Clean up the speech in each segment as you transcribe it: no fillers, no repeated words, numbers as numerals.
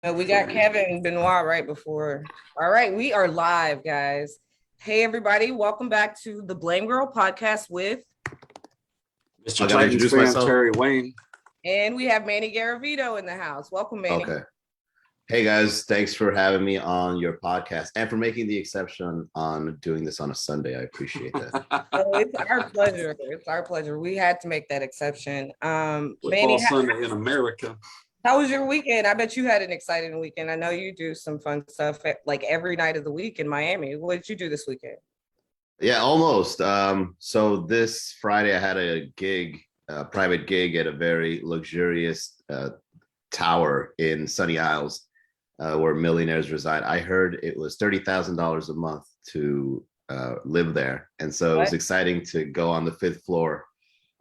We got Kevin and Benoit right before. All right, we are live, guys. Hey, everybody, welcome back to the Blamegirl podcast with, Mr. Titans fan myself. Terry Wayne. And we have Manny Garavito in the house. Welcome, Manny. Okay. Hey, guys, thanks for having me on your podcast and for making the exception on doing this on a Sunday. I appreciate that. Oh, it's our pleasure. It's our pleasure. We had to make that exception. Manny, Sunday in America. How was your weekend? I bet you had an exciting weekend. I know you do some fun stuff like every night of the week in Miami. What did you do this weekend? Yeah, almost. So this Friday I had a gig, a private gig at a very luxurious tower in Sunny Isles where millionaires reside. I heard it was $30,000 a month to live there. And so it was exciting to go on the 5th floor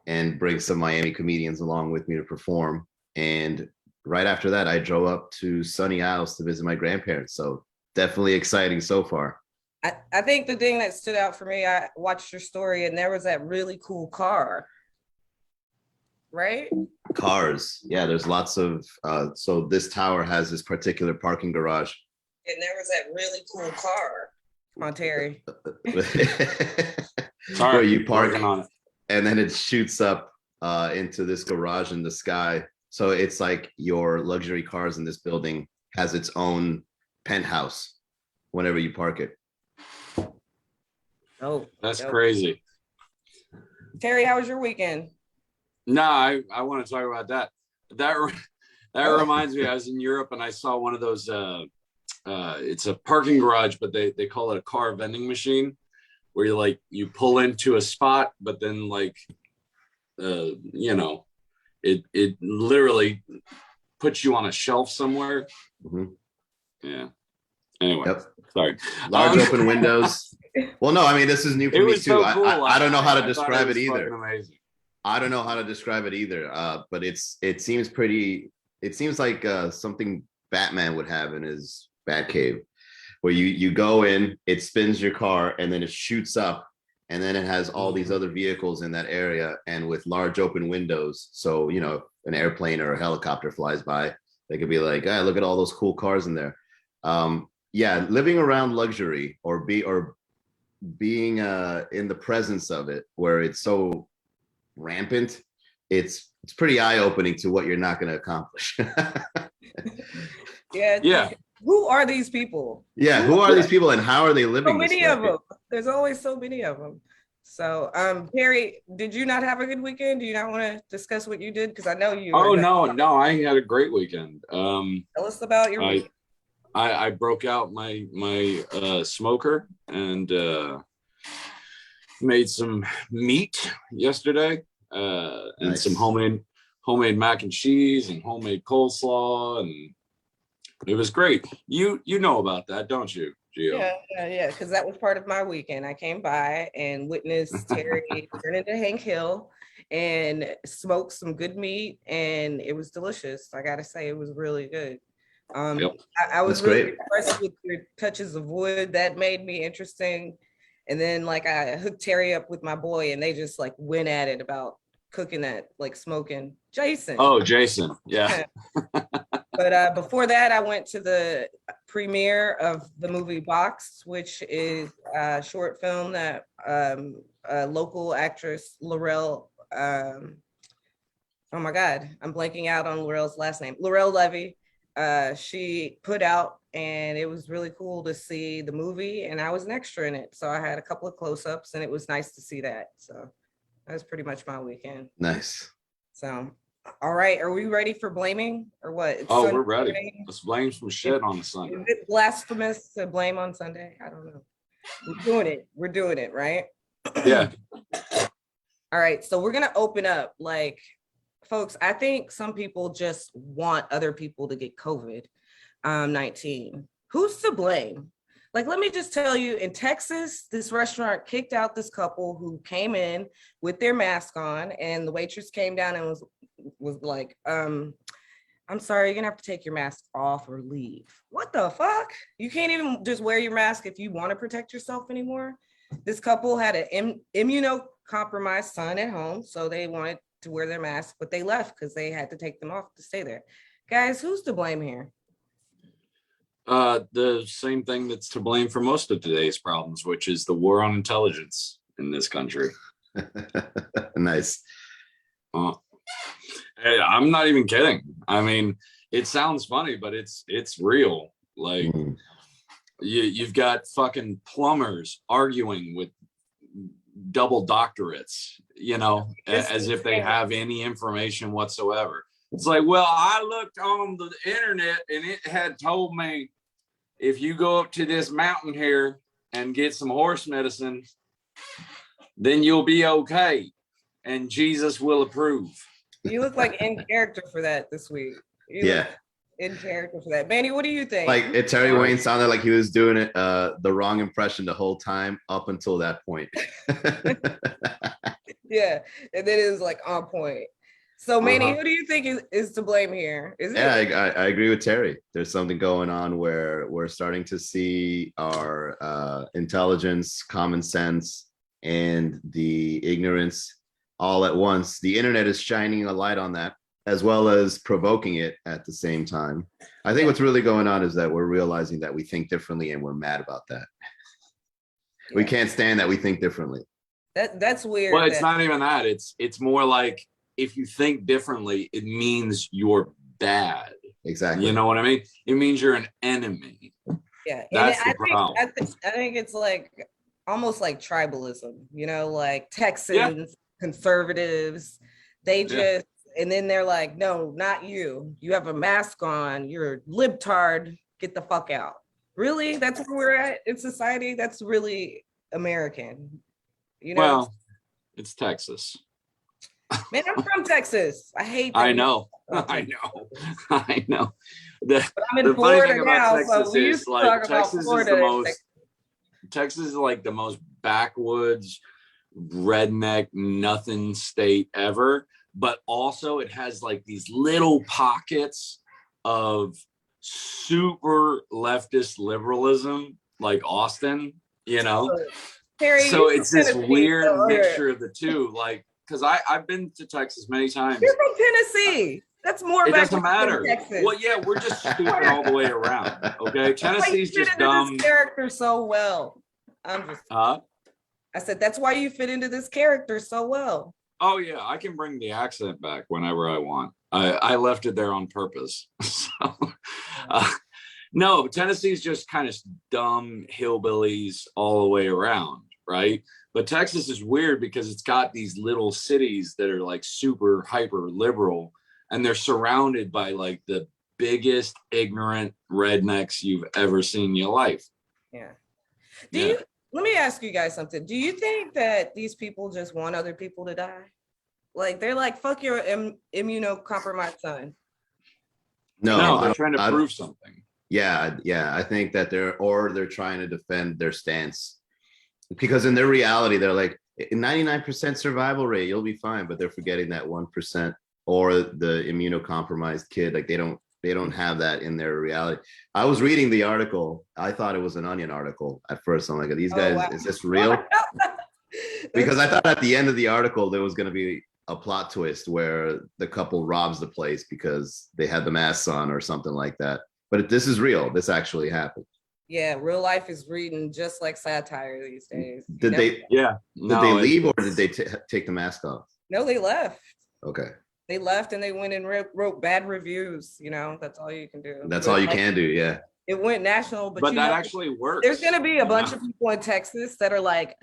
and bring some Miami comedians along with me to perform. And right after that, I drove up to Sunny Isles to visit my grandparents. So definitely exciting so far. I think the thing that stood out for me, I watched your story and there was that really cool car, right? Cars. Yeah, there's lots of, so this tower has this particular parking garage. And there was that really cool car. Come on, Terry. Sorry, where you park on it. And then it shoots up into this garage in the sky. So it's like your luxury cars in this building has its own penthouse whenever you park it. Oh, that's crazy. Terry, how was your weekend? No, I want to talk about that. That reminds me, I was in Europe and I saw one of those, it's a parking garage, but they call it a car vending machine where you pull into a spot, but then it literally puts you on a shelf somewhere. Mm-hmm. Yeah. Anyway, sorry. Large open windows. Well, no, I mean, this is new for me too. So cool. I don't know how to describe it either. Amazing. I don't know how to describe it either. But it seems like something Batman would have in his Batcave, where you go in, it spins your car, and then it shoots up. And then it has all these other vehicles in that area and with large open windows. So, an airplane or a helicopter flies by, they could be like, look at all those cool cars in there. Yeah, living around luxury or being in the presence of it where it's so rampant, it's pretty eye-opening to what you're not going to accomplish. Yeah. Who are these people? Yeah, who are these people and how are they living? So many of them. There's always so many of them. So, Terry, did you not have a good weekend? Do you not want to discuss what you did? Because I know you. Oh, no, I had a great weekend. Tell us about your weekend. I broke out my smoker and made some meat yesterday and some homemade mac and cheese and homemade coleslaw, and it was great. You know about that, don't you, Gio? Yeah, because that was part of my weekend. I came by and witnessed Terry turn into Hank Hill and smoked some good meat, and it was delicious. I gotta say, it was really good. I was really impressed with your touches of wood. That made me interesting. And then I hooked Terry up with my boy, and they just went at it about cooking that, smoking. Jason. Oh, Jason. Yeah. But before that, I went to the premiere of the movie Box, which is a short film that local actress Laurel, oh my God, I'm blanking out on Laurel's last name, Laurel Levy, she put out, and it was really cool to see the movie, and I was an extra in it. So I had a couple of close-ups, and it was nice to see that. So that was pretty much my weekend. Nice. So, all right, are we ready for blaming or what? It's Sunday. We're ready. Let's blame some shit on Sunday. Is it blasphemous to blame on Sunday? I don't know. We're doing it, right? Yeah. All right, so we're gonna open up. Folks, I think some people just want other people to get COVID-19. Who's to blame? Let me just tell you, in Texas, this restaurant kicked out this couple who came in with their mask on, and the waitress came down and was like, I'm sorry, you're gonna have to take your mask off or leave. What the fuck? You can't even just wear your mask if you want to protect yourself anymore. This couple had an immunocompromised son at home, so they wanted to wear their mask, but they left because they had to take them off to stay there. Guys, who's to blame here? The same thing that's to blame for most of today's problems, which is the war on intelligence in this country. Nice. Hey, I'm not even kidding. I mean, it sounds funny, but it's real. Like you've got fucking plumbers arguing with double doctorates, as if they have any information whatsoever. It's like, well, I looked on the internet and it had told me if you go up to this mountain here and get some horse medicine, then you'll be okay and Jesus will approve. You look like in character for that this week. In character for that. Manny, what do you think? Like Terry Wayne sounded like he was doing it the wrong impression the whole time up until that point. Yeah, and then it was like on point. So Manny, who do you think is to blame here? Is it? Yeah, I agree with Terry. There's something going on where we're starting to see our intelligence, common sense, and the ignorance all at once. The internet is shining a light on that, as well as provoking it at the same time. I think what's really going on is that we're realizing that we think differently and we're mad about that. Yeah. We can't stand that we think differently. That's weird. Well, it's not even that. It's more like if you think differently, it means you're bad. Exactly. You know what I mean? It means you're an enemy. Yeah. That's the problem. I think it's like almost like tribalism, like Texans, conservatives, they just, and then they're like, no, not you. You have a mask on. You're a libtard. Get the fuck out. Really? That's where we're at in society? That's really American. Well, it's Texas. Man, I'm from Texas. I hate that. I know. But I'm in Florida now, Texas so we used to talk about Florida. Texas is like the most backwoods, redneck, nothing state ever. But also it has like these little pockets of super leftist liberalism, like Austin, Terry, so it's this weird mixture of the two, like, because I've been to Texas many times. You're from Tennessee. That's more. It doesn't matter. Well, yeah, we're just stupid all the way around. Okay, Tennessee's just dumb. This character so well. I'm just. I said that's why you fit into this character so well. Oh yeah, I can bring the accent back whenever I want. I left it there on purpose. So, no, Tennessee's just kind of dumb hillbillies all the way around, right? But Texas is weird because it's got these little cities that are like super hyper liberal, and they're surrounded by like the biggest ignorant rednecks you've ever seen in your life. Yeah. Let me ask you guys something. Do you think that these people just want other people to die? Like they're like, fuck your immunocompromised son. No, they're trying to prove something. Yeah. I think that they're trying to defend their stance. Because in their reality, they're like 99% survival rate, you'll be fine. But they're forgetting that 1% or the immunocompromised kid. Like they don't have that in their reality. I was reading the article. I thought it was an Onion article at first. I'm like, are these guys, is this real? Because I thought at the end of the article, there was going to be a plot twist where the couple robs the place because they had the masks on or something like that. But this is real. This actually happened. Yeah, real life is reading just like satire these days. Did they leave or did they take the mask off? No, they left. Okay. They left and they went and wrote bad reviews. That's all you can do. That's all you can do. Yeah. It went national, but that actually works. There's going to be a bunch of people in Texas that are like,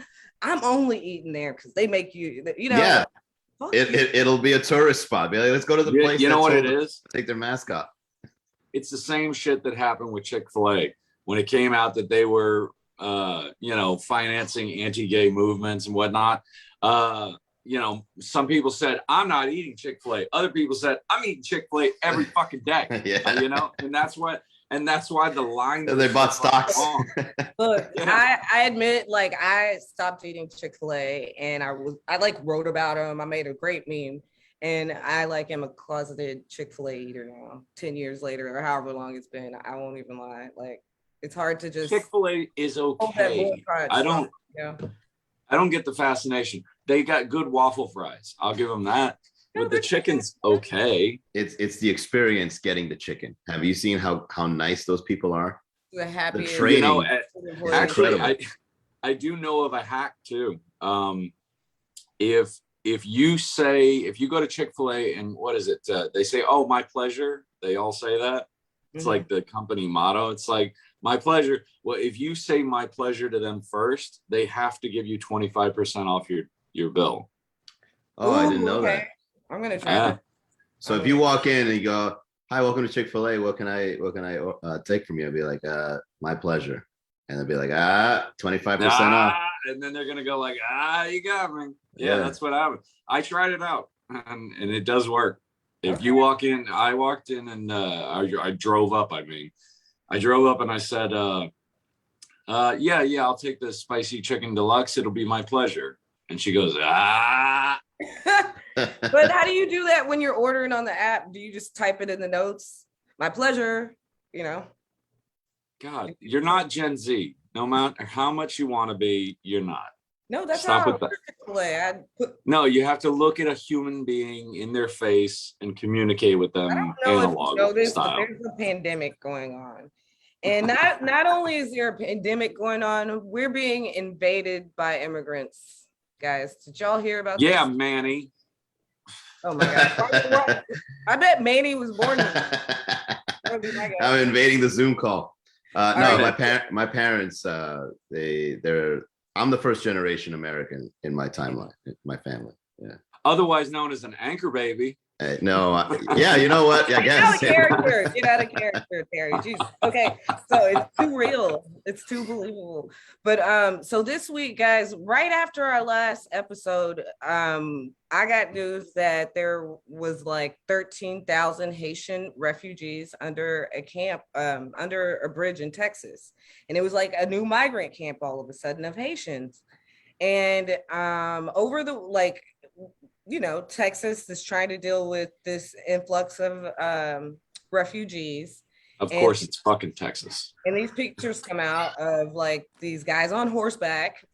I'm only eating there because they make you. Yeah. It'll be a tourist spot. Be like, let's go to the place. You know what it is? Take their mask off. It's the same shit that happened with Chick-fil-A when it came out that they were, financing anti-gay movements and whatnot. Some people said, I'm not eating Chick-fil-A. Other people said, I'm eating Chick-fil-A every fucking day. Yeah. And that's why the line. They bought stocks. Look, I admit, like I stopped eating Chick-fil-A and I like wrote about them. I made a great meme. And I like am a closeted Chick-fil-A eater now, 10 years later or however long it's been. I won't even lie. Like it's hard to just Chick-fil-A is okay. I don't get the fascination. They got good waffle fries. I'll give them that. But the chicken's okay. It's the experience getting the chicken. Have you seen how nice those people are? the happiest. training. You know, employees. actually, incredible. I do know of a hack too. If you go to Chick-fil-A and what is it? They say, "Oh, my pleasure." They all say that. It's Mhm. like the company motto. It's like, "My pleasure." Well, if you say "my pleasure" to them first, they have to give you 25% off your bill. Oh, I didn't Ooh, know okay. that. I'm gonna try Yeah. that. So if you walk in and you go, "Hi, welcome to Chick-fil-A. What can I take from you?" I'd be like, "My pleasure," and they'll be like, 25% off. And then they're gonna go like, you got me. Yeah, Yeah. that's what happened. I tried it out, and it does work. If Okay. you walk in, I walked in and I drove up. I drove up and I said, yeah, I'll take the spicy chicken deluxe. It'll be my pleasure. And she goes, But how do you do that when you're ordering on the app? Do you just type it in the notes? My pleasure, you know? God, you're not Gen Z. No matter how much you want to be, you're not. No, that's Stop how I with that. order Chick-fil-A. I put, No, you have to look at a human being in their face and communicate with I them don't know if you analog know this, but style. there's a pandemic going on. And not only is there a pandemic going on, we're being invaded by immigrants. Guys, did y'all hear about Yeah, this? Manny. Oh my God. I bet Manny was born here. That would be my guess. I'm invading the Zoom call. No, right. my parents, they're. I'm the first generation American in my timeline, my family. Yeah. Otherwise known as an anchor baby. No, yeah, you know what? I Get out of guess. character. Get out of character, Terry. Jeez. Okay, so it's too real. It's too believable. But so this week, guys, right after our last episode, I got news that there was like 13,000 Haitian refugees under a camp, under a bridge in Texas, and it was like a new migrant camp all of a sudden of Haitians, and over the like. Texas is trying to deal with this influx of refugees. Of course, it's fucking Texas. And these pictures come out of like these guys on horseback,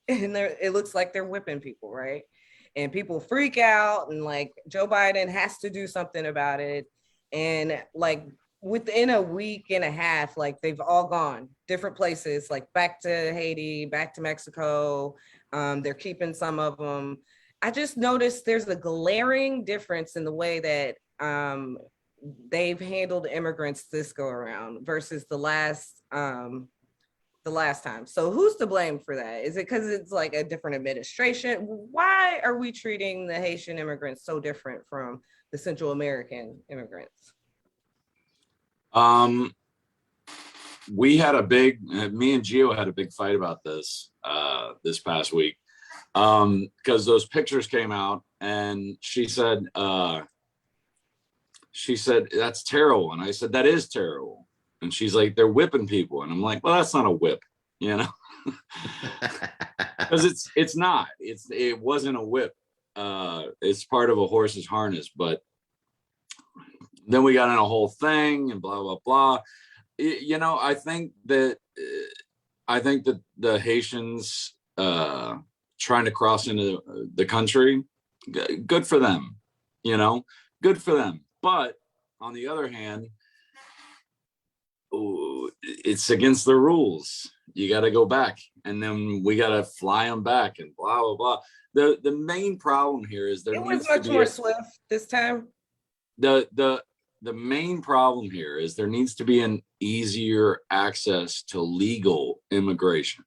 and it looks like they're whipping people, right? And people freak out, and like Joe Biden has to do something about it. And like within a week and a half, like they've all gone different places, like back to Haiti, back to Mexico. They're keeping some of them. I just noticed there's a glaring difference in the way that they've handled immigrants this go around versus the last time. So who's to blame for that? Is it because it's like a different administration? Why are we treating the Haitian immigrants so different from the Central American immigrants? Me and Gio had a big fight about this this past week. Because those pictures came out and she said, that's terrible. And I said, that is terrible. And she's like, they're whipping people. And I'm like, well, that's not a whip, you know, because it's not, it wasn't a whip. It's part of a horse's harness, but then we got in a whole thing and blah, blah, blah. I think that the Haitians, trying to cross into the country, good for them, good for them. But on the other hand, it's against the rules. You got to go back, and then we got to fly them back, and blah blah blah. The main problem here is it was much more swift this time. The main problem here is there needs to be an easier access to legal immigration.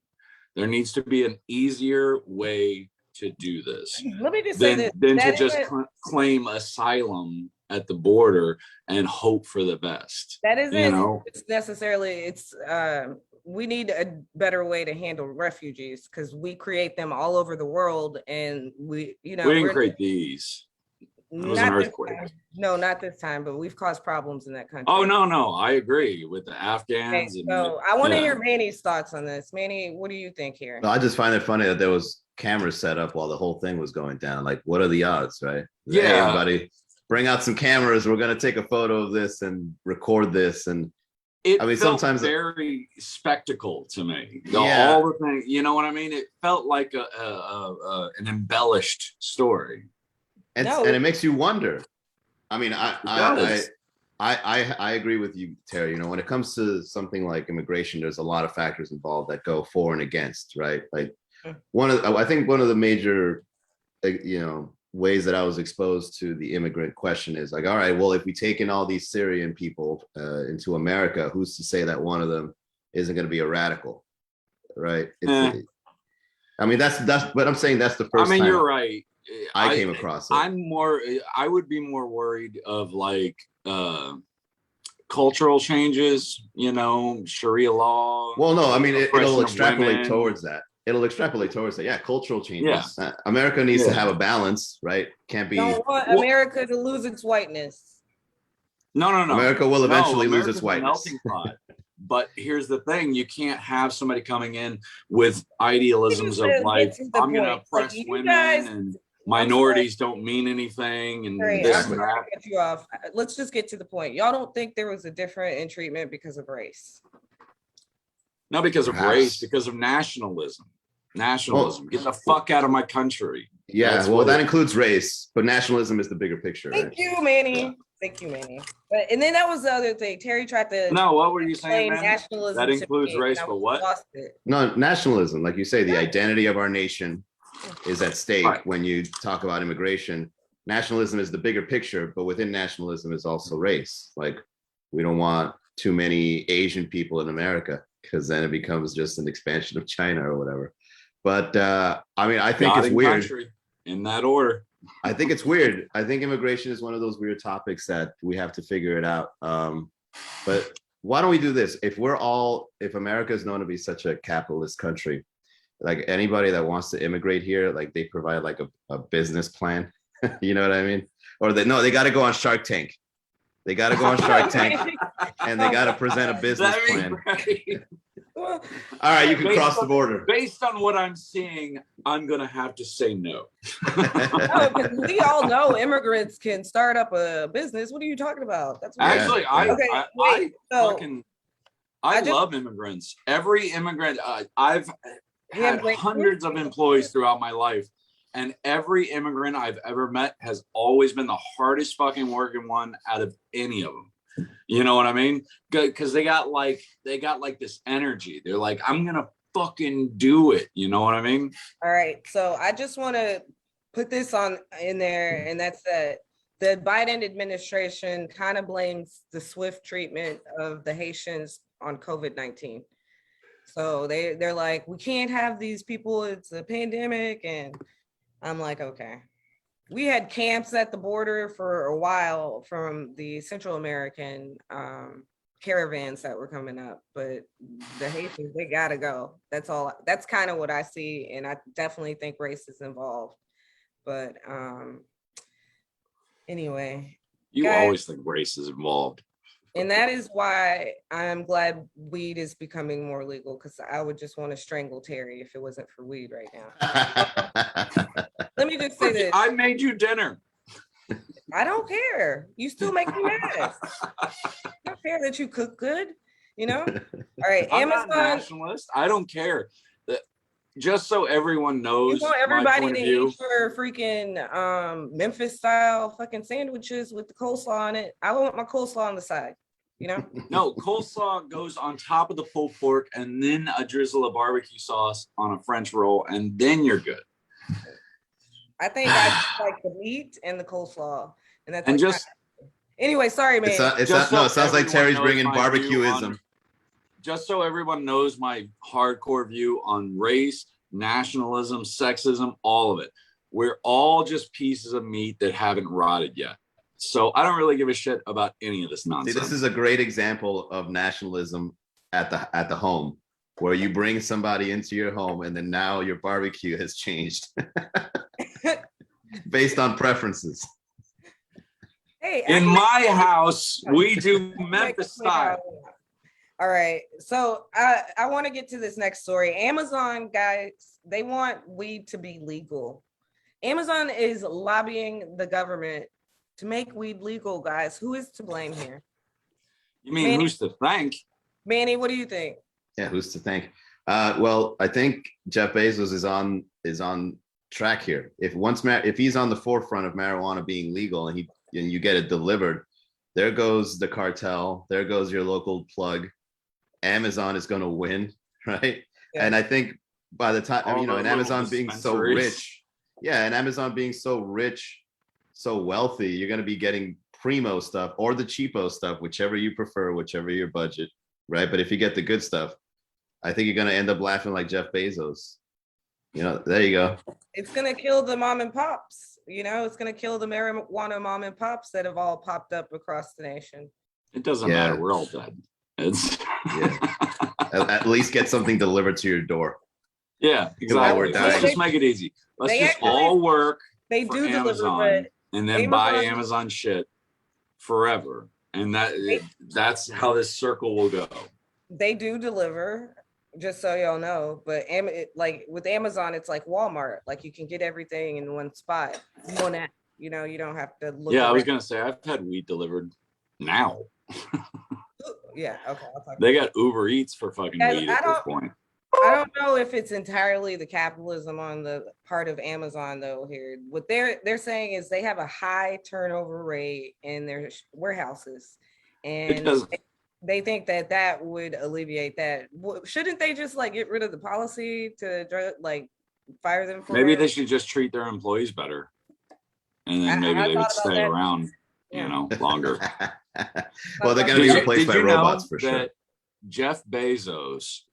There needs to be an easier way to do this. Let me just say this. Than to just claim asylum at the border and hope for the best. That isn't it's necessarily, we need a better way to handle refugees because we create them all over the world, and we didn't create these. It was an earthquake. No, not this time, but we've caused problems in that country. Oh, no. I agree with the Afghans. Okay, so I want to hear Manny's thoughts on this. Manny, what do you think here? No, I just find it funny that there was cameras set up while the whole thing was going down. Like, what are the odds, right? Yeah. Hey, everybody, bring out some cameras. We're going to take a photo of this and record this. And it felt sometimes very spectacle to me. Yeah. All the thing, you know what I mean? It felt like an embellished story. And it makes you wonder. I mean, I agree with you, Terry. You know, when it comes to something like immigration, there's a lot of factors involved that go for and against, right? Like I think one of the major, you know, ways that I was exposed to the immigrant question is like, all right, well, if we take in all these Syrian people into America, who's to say that one of them isn't going to be a radical, right? I mean, that's, but I'm saying that's the first time you're right. I came across it. I would be more worried of like cultural changes, you know, Sharia law. Well, no, I mean, it'll extrapolate women. towards that. It'll extrapolate towards that. Yeah, cultural changes. Yeah. America needs to have a balance, right? Can't be. Don't want America to lose its whiteness. No. America will eventually lose its whiteness. Melting pot. But here's the thing: you can't have somebody coming in with idealisms of like, I'm going to oppress women and minorities don't mean anything and this and that. Get you off. Let's just get to the point. Y'all don't think there was a difference in treatment because of race? No, because of race, because of nationalism. Get the fuck out of my country. Yeah, well, that includes race, but nationalism is the bigger picture. Thank you, Manny. Yeah. Thank you, Manny. And then that was the other thing. Terry tried to. No, what were you saying, man? Nationalism that includes race, but what? No, nationalism, like you say, the identity of our nation is at stake when you talk about immigration. Nationalism is the bigger picture, but within nationalism is also race. Like, we don't want too many Asian people in America because then it becomes just an expansion of China or whatever. But I mean, I think it's weird. Country, in that order. I think it's weird. I think immigration is one of those weird topics that we have to figure it out. But why don't we do this? If America is known to be such a capitalist country, like anybody that wants to immigrate here, like they provide like a business plan. You know what I mean? Or they got to go on Shark Tank. They got to go on Shark Tank and they got to present a business plan. All right, you can cross the border. Based on what I'm seeing, I'm going to have to say no. No, because we all know immigrants can start up a business. What are you talking about? That's actually, I love immigrants. Every immigrant, I've had hundreds of employees throughout my life. And every immigrant I've ever met has always been the hardest fucking working one out of any of them. You know what I mean? Because they got like this energy. They're like, I'm gonna fucking do it. You know what I mean? All right. So I just want to put this in there, and that's that the Biden administration kind of blames the swift treatment of the Haitians on COVID-19. So they're like, we can't have these people. It's a pandemic, and I'm like, okay. We had camps at the border for a while from the Central American caravans that were coming up, but the Haitians, they gotta go. That's all. That's kind of what I see, and I definitely think race is involved. But anyway, you guys, always think race is involved, and that is why I'm glad weed is becoming more legal, because I would just want to strangle Terry if it wasn't for weed right now. Let me just say this. I made you dinner. I don't care. You still make me mad. I don't care that you cook good, you know? All right, I'm Amazon. Not a nationalist. I don't care. Just so everyone knows, you want everybody to eat your freaking Memphis style fucking sandwiches with the coleslaw on it. I want my coleslaw on the side, you know? No, coleslaw goes on top of the pulled pork and then a drizzle of barbecue sauce on a French roll, and then you're good. I think I like the meat and the coleslaw, and that's and like just anyway. Sorry, man. It sounds like Terry's bringing barbecueism. Just so everyone knows my hardcore view on race, nationalism, sexism, all of it. We're all just pieces of meat that haven't rotted yet. So I don't really give a shit about any of this nonsense. See, this is a great example of nationalism at the home, where you bring somebody into your home and then now your barbecue has changed based on preferences. Hey, in my house, we do Memphis style. All right. So I want to get to this next story. Amazon, guys, they want weed to be legal. Amazon is lobbying the government to make weed legal, guys. Who is to blame here? You mean Manny? Who's to thank? Manny, what do you think? Yeah, who's to thank? Well, I think Jeff Bezos is on track here. If he's on the forefront of marijuana being legal and you get it delivered, there goes the cartel. There goes your local plug. Amazon is going to win, right? Yeah. And I think by the time, you know, and Amazon being so rich, yeah, and Amazon being so rich, so wealthy, you're going to be getting primo stuff or the cheapo stuff, whichever you prefer, whichever your budget, right? But if you get the good stuff, I think you're going to end up laughing like Jeff Bezos. You know, there you go. It's going to kill the mom and pops. You know, it's going to kill the marijuana mom and pops that have all popped up across the nation. It doesn't matter. We're all dead. It's at least get something delivered to your door. Yeah, exactly. Let's just make it easy. Let's just all work. They do Amazon, deliver, and then buy Amazon shit forever, and that's how this circle will go. They do deliver, just so y'all know. But like with Amazon, it's like Walmart. Like you can get everything in one spot. One app. You know, you don't have to look. Yeah, I was gonna say I've had weed delivered now. Yeah, okay. They got Uber Eats for fucking weed at this point. I don't know if it's entirely the capitalism on the part of Amazon though here. What they're saying is they have a high turnover rate in their warehouses, and they think that would alleviate that. Shouldn't they just like get rid of the policy to like fire them for maybe they should just treat their employees better, and then maybe they would stay around, you know, longer. Well, they're going to be replaced by robots for sure. Jeff Bezos,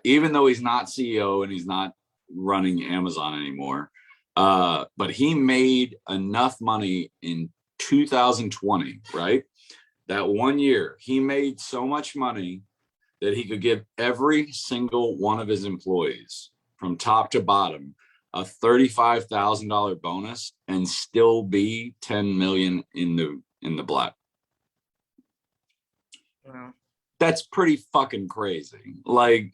even though he's not CEO and he's not running Amazon anymore, but he made enough money in 2020, right? That 1 year, he made so much money that he could give every single one of his employees from top to bottom a $35,000 bonus and still be 10 million in the black. Wow. That's pretty fucking crazy. Like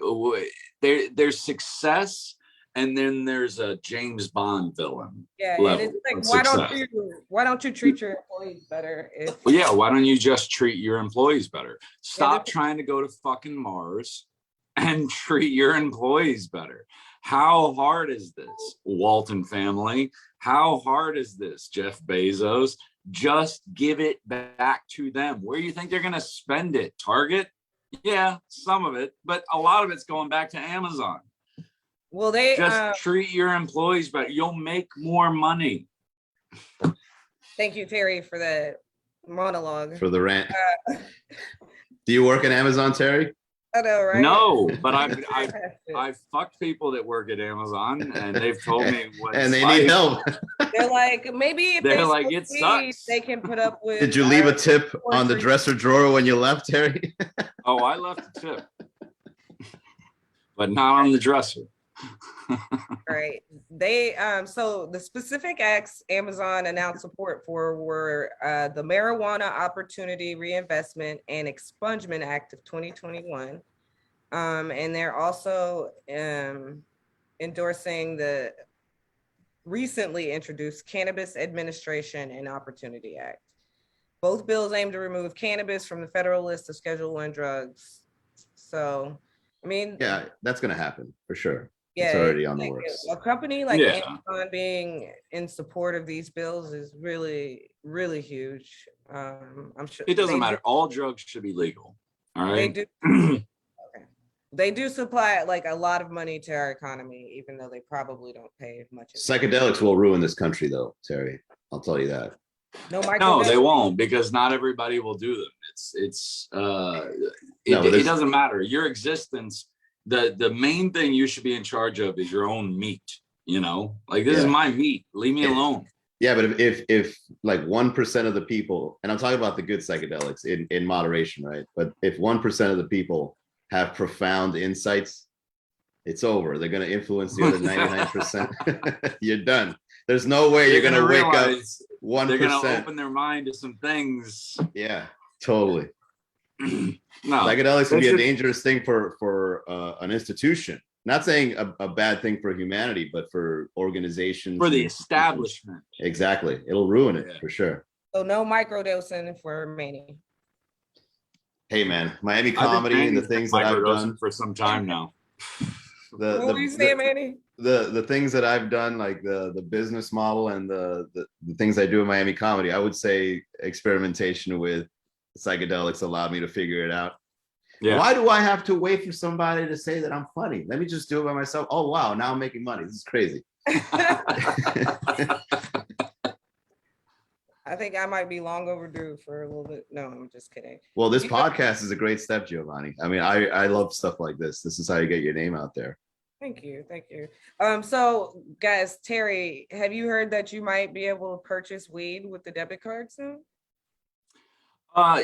there's success, and then there's a James Bond villain. Yeah, and it's like why don't you treat your employees better? Yeah, why don't you just treat your employees better? Stop trying to go to fucking Mars and treat your employees better. How hard is this, Walton family? How hard is this, Jeff Bezos? Just give it back to them. Where do you think they're going to spend it? Target? Yeah, some of it, but a lot of it's going back to Amazon. Well, they just treat your employees better. You'll make more money. Thank you, Terry, for the monologue. For the rant. Do you work at Amazon, Terry? I know, right? No, but I've fucked people that work at Amazon, and they've told me what. And they need help. They're like, maybe if they're like, it sucks. They can put up with. Did you leave a tip on the dresser drawer when you left, Terry? Oh, I left a tip, but not on the dresser. Right. They so the specific acts Amazon announced support for were the Marijuana Opportunity Reinvestment and Expungement Act of 2021. And they're also endorsing the recently introduced Cannabis Administration and Opportunity Act. Both bills aim to remove cannabis from the federal list of Schedule I drugs. So, I mean, yeah, that's going to happen for sure. Yeah, it's already on the works. A company like Amazon being in support of these bills is really, really huge. I'm sure it doesn't matter. All drugs should be legal. All right. They do. Okay. They do supply like a lot of money to our economy, even though they probably don't pay much. Psychedelics will ruin this country, though, Terry. I'll tell you that. No, they won't, because not everybody will do them. It doesn't matter. Your existence. The main thing you should be in charge of is your own meat, you know, like this is my meat, leave me alone. Yeah, but if like 1% of the people, and I'm talking about the good psychedelics in moderation, right? But if 1% of the people have profound insights, it's over. They're going to influence the other 99%. You're done. There's no way you're going to wake up 1%. They're going to open their mind to some things. Yeah, totally. No, psychedelics can be a dangerous thing for an institution. Not saying a bad thing for humanity, but for organizations, for the establishment. Exactly, it'll ruin it for sure. So no microdosing for Manny. Hey man, Miami comedy and the things that I've done for some time now. What were you saying, Manny? The things that I've done, like the business model and the things I do in Miami comedy, I would say experimentation with psychedelics allowed me to figure it out. Yeah. Why do I have to wait for somebody to say that I'm funny? Let me just do it by myself. Oh, wow. Now I'm making money. This is crazy. I think I might be long overdue for a little bit. No, I'm just kidding. Well, this podcast is a great step, Giovanni. I mean, I love stuff like this. This is how you get your name out there. Thank you. So guys, Terry, have you heard that you might be able to purchase weed with the debit card soon?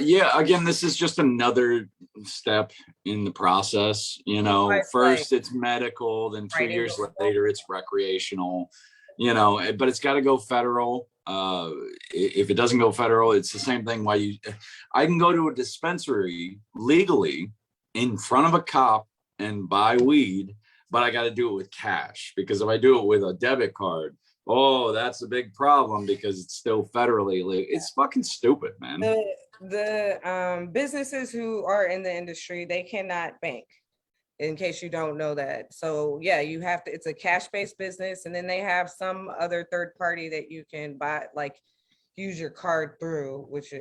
Yeah, again, this is just another step in the process. First it's medical, then 2 years later it's recreational, but it's got to go federal. If it doesn't go federal, it's the same thing. I can go to a dispensary legally in front of a cop and buy weed, but I got to do it with cash, because if I do it with a debit card, oh, that's a big problem because it's still federally legal. It's fucking stupid, man. The businesses who are in the industry, they cannot bank, in case you don't know that. So yeah, you have to, it's a cash-based business, and then they have some other third party that you can buy, like use your card through, which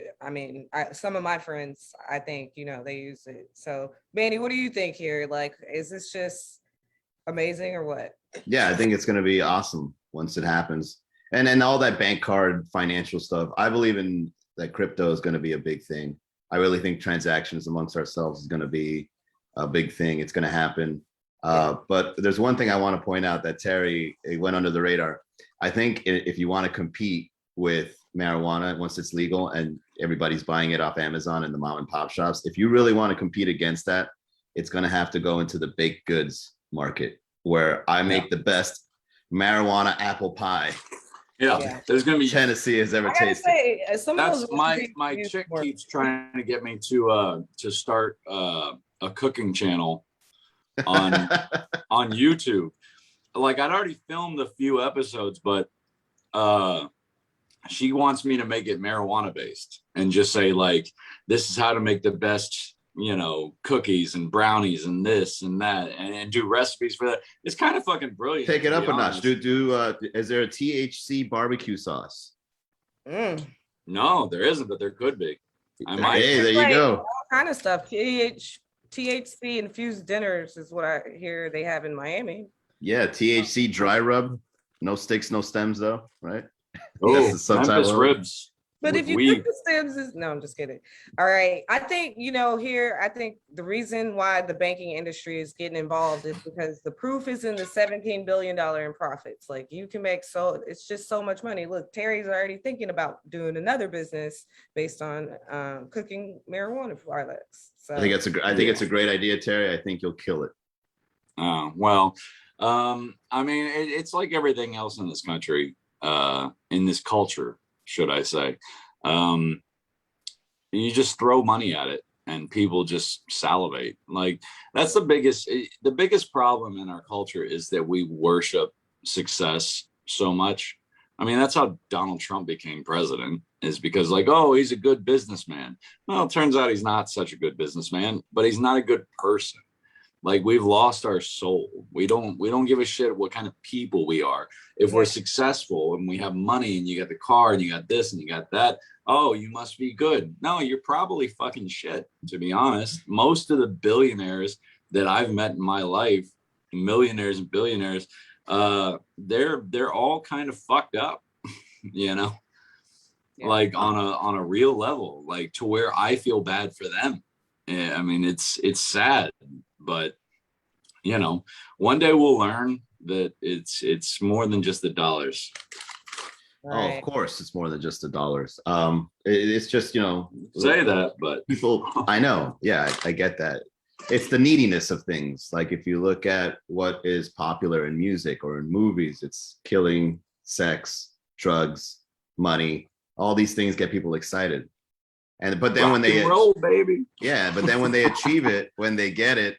some of my friends, I think, they use it. So Manny, what do you think here? Like, is this just amazing or what? Yeah, I think it's going to be awesome once it happens. And then all that bank card financial stuff, I believe in that crypto is going to be a big thing. I really think transactions amongst ourselves is going to be a big thing. It's going to happen. But there's one thing I want to point out that Terry, it went under the radar. I think if you want to compete with marijuana once it's legal and everybody's buying it off Amazon and the mom and pop shops, if you really want to compete against that, it's going to have to go into the baked goods market, where I make the best marijuana apple pie. Yeah, there's gonna be Tennessee has ever tasted. That's my chick keeps trying to get me to start a cooking channel on on YouTube. Like, I'd already filmed a few episodes, but she wants me to make it marijuana based and just say, like, this is how to make the best, cookies and brownies and this and that, and do recipes for that. It's kind of fucking brilliant. Take it up a notch. Is there a THC barbecue sauce? No, there isn't, but there could be. Hey, there you go. All kind of stuff. THC infused dinners is what I hear they have in Miami. Yeah, THC dry rub. No sticks, no stems, though, right? Oh, Memphis ribs. But if you took the stems, no, I'm just kidding. All right. I think, I think the reason why the banking industry is getting involved is because the proof is in the $17 billion in profits. Like, you can make it's just so much money. Look, Terry's already thinking about doing another business based on cooking marijuana products. So I think it's a great idea, Terry. I think you'll kill it. Well, it's like everything else in this country, in this culture, should I say. You just throw money at it and people just salivate. Like, that's the biggest problem in our culture, is that we worship success so much. I mean, that's how Donald Trump became president, is because, like, oh, he's a good businessman. Well, it turns out he's not such a good businessman, but he's not a good person. Like, we've lost our soul. We don't give a shit what kind of people we are. If we're successful and we have money and you got the car and you got this and you got that, oh, you must be good. No, you're probably fucking shit, to be honest. Most of the billionaires that I've met in my life, millionaires and billionaires, they're all kind of fucked up, like on a real level, like to where I feel bad for them. Yeah, I mean, it's sad. But one day we'll learn that it's more than just the dollars. Right. Oh, of course, it's more than just the dollars. It's just say that, but people. I know. Yeah, I get that. It's the neediness of things. Like, if you look at what is popular in music or in movies, it's killing, sex, drugs, money. All these things get people excited. But then when they roll, baby. Yeah, but then when they achieve it, when they get it,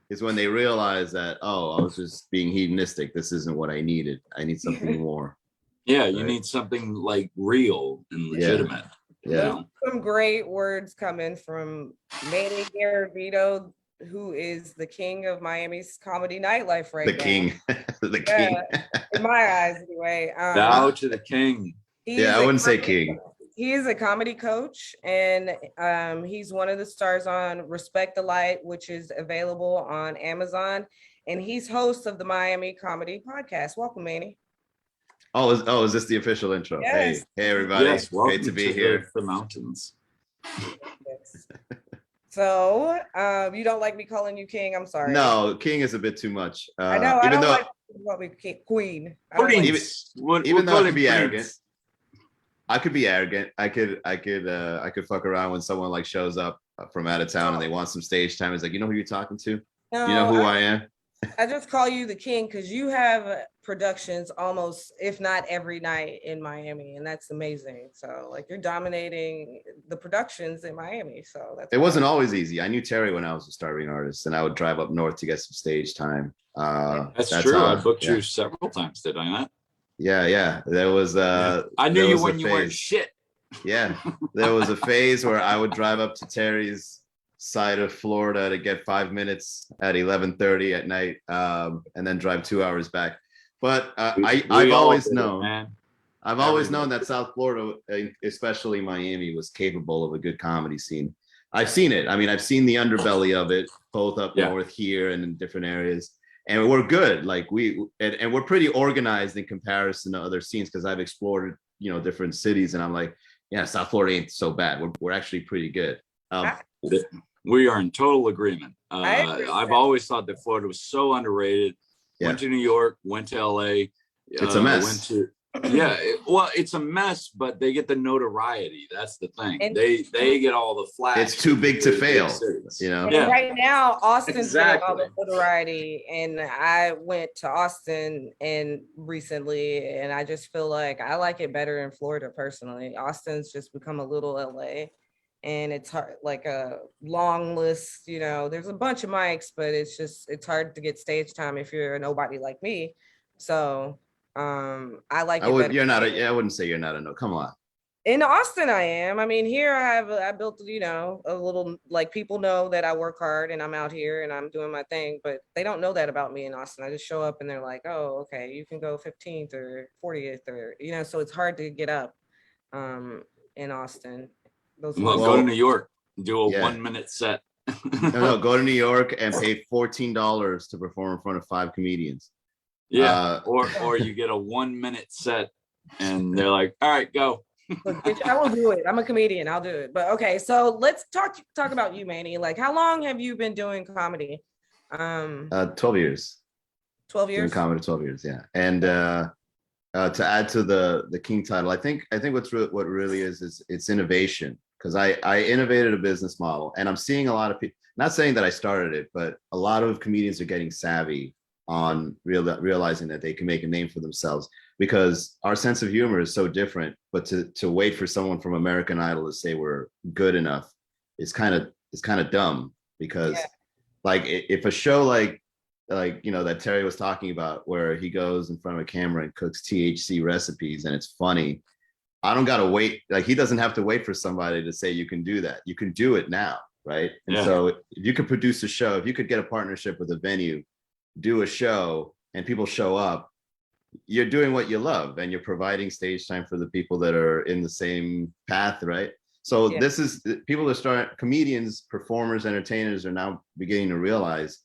is when they realize that, oh, I was just being hedonistic. This isn't what I needed. I need something more. Yeah, you need something like real and legitimate. Yeah. Some great words coming from Manny Garavito, who is the king of Miami's comedy nightlife right now. The king. The king. In my eyes, anyway. Bow to the king. I wouldn't say king. He is a comedy coach, and he's one of the stars on Respect the Light, which is available on Amazon. And he's host of the Miami Comedy Podcast. Welcome, Manny. Is this the official intro? Yes. Hey, everybody. Yes, welcome Great to be here. the mountains. Yes. So, you don't like me calling you King? I'm sorry. No, King is a bit too much. I know. I even don't though, like call me Queen. I don't like- even though I could be arrogant, I could be arrogant. I could fuck around when someone like shows up from out of town and they want some stage time. It's like, you know who you're talking to? No, You know who I am? I just call you the King because you have productions almost, if not every night in Miami, and that's amazing. So, like, you're dominating the productions in Miami. So that's It wasn't always easy. I knew Terry when I was a starving artist, and I would drive up north to get some stage time. That's true. I booked you several times, did I not? Yeah. There was I knew you when you weren't shit. Yeah, there was a phase where I would drive up to Terry's side of Florida to get 5 minutes at 11:30 at night, and then drive 2 hours back. But I've always known that South Florida, especially Miami, was capable of a good comedy scene. I've seen it. I mean, I've seen the underbelly of it, both up north here and in different areas. And we're good. Like and we're pretty organized in comparison to other scenes, because I've explored, different cities, and I'm like, yeah, South Florida ain't so bad. We're actually pretty good. We are in total agreement. I've always thought that Florida was so underrated. Yeah. Went to New York, went to LA. It's a mess. It's a mess, but they get the notoriety. That's the thing. And they get all the flack. It's too big to fail. And right now, Austin's getting all the notoriety, and I went to Austin recently, and I just feel like I like it better in Florida personally. Austin's just become a little LA, and it's hard, like a long list. There's a bunch of mics, but it's hard to get stage time if you're a nobody like me. So. I like it better. I wouldn't say you're not a no. Come on. In Austin, I am. I mean, here I built, a little, like, people know that I work hard and I'm out here and I'm doing my thing, but they don't know that about me in Austin. I just show up and they're like, oh, okay, you can go 15th or 40th or, so it's hard to get up in Austin. Go to New York, do a 1 minute set. No, go to New York and pay $14 to perform in front of 5 comedians. Yeah, or you get a 1 minute set and they're like, all right, go. Look, bitch, I will do it. I'm a comedian. I'll do it. But okay, so let's talk about you, Manny. Like, how long have you been doing comedy? 12 years. 12 years? Doing comedy 12 years, yeah. And to add to the King title, I think what really is it's innovation. Because I innovated a business model, and I'm seeing a lot of people, not saying that I started it, but a lot of comedians are getting savvy on realizing that they can make a name for themselves, because our sense of humor is so different. But to wait for someone from American Idol to say we're good enough is kind of dumb, because like if a show like that Terry was talking about, where he goes in front of a camera and cooks THC recipes and it's funny, I don't gotta wait. Like, he doesn't have to wait for somebody to say you can do that. You can do it now, right? And so if you could produce a show, if you could get a partnership with a venue, do a show, and people show up, you're doing what you love, and you're providing stage time for the people that are in the same path, right? So this is, people comedians, performers, entertainers are now beginning to realize,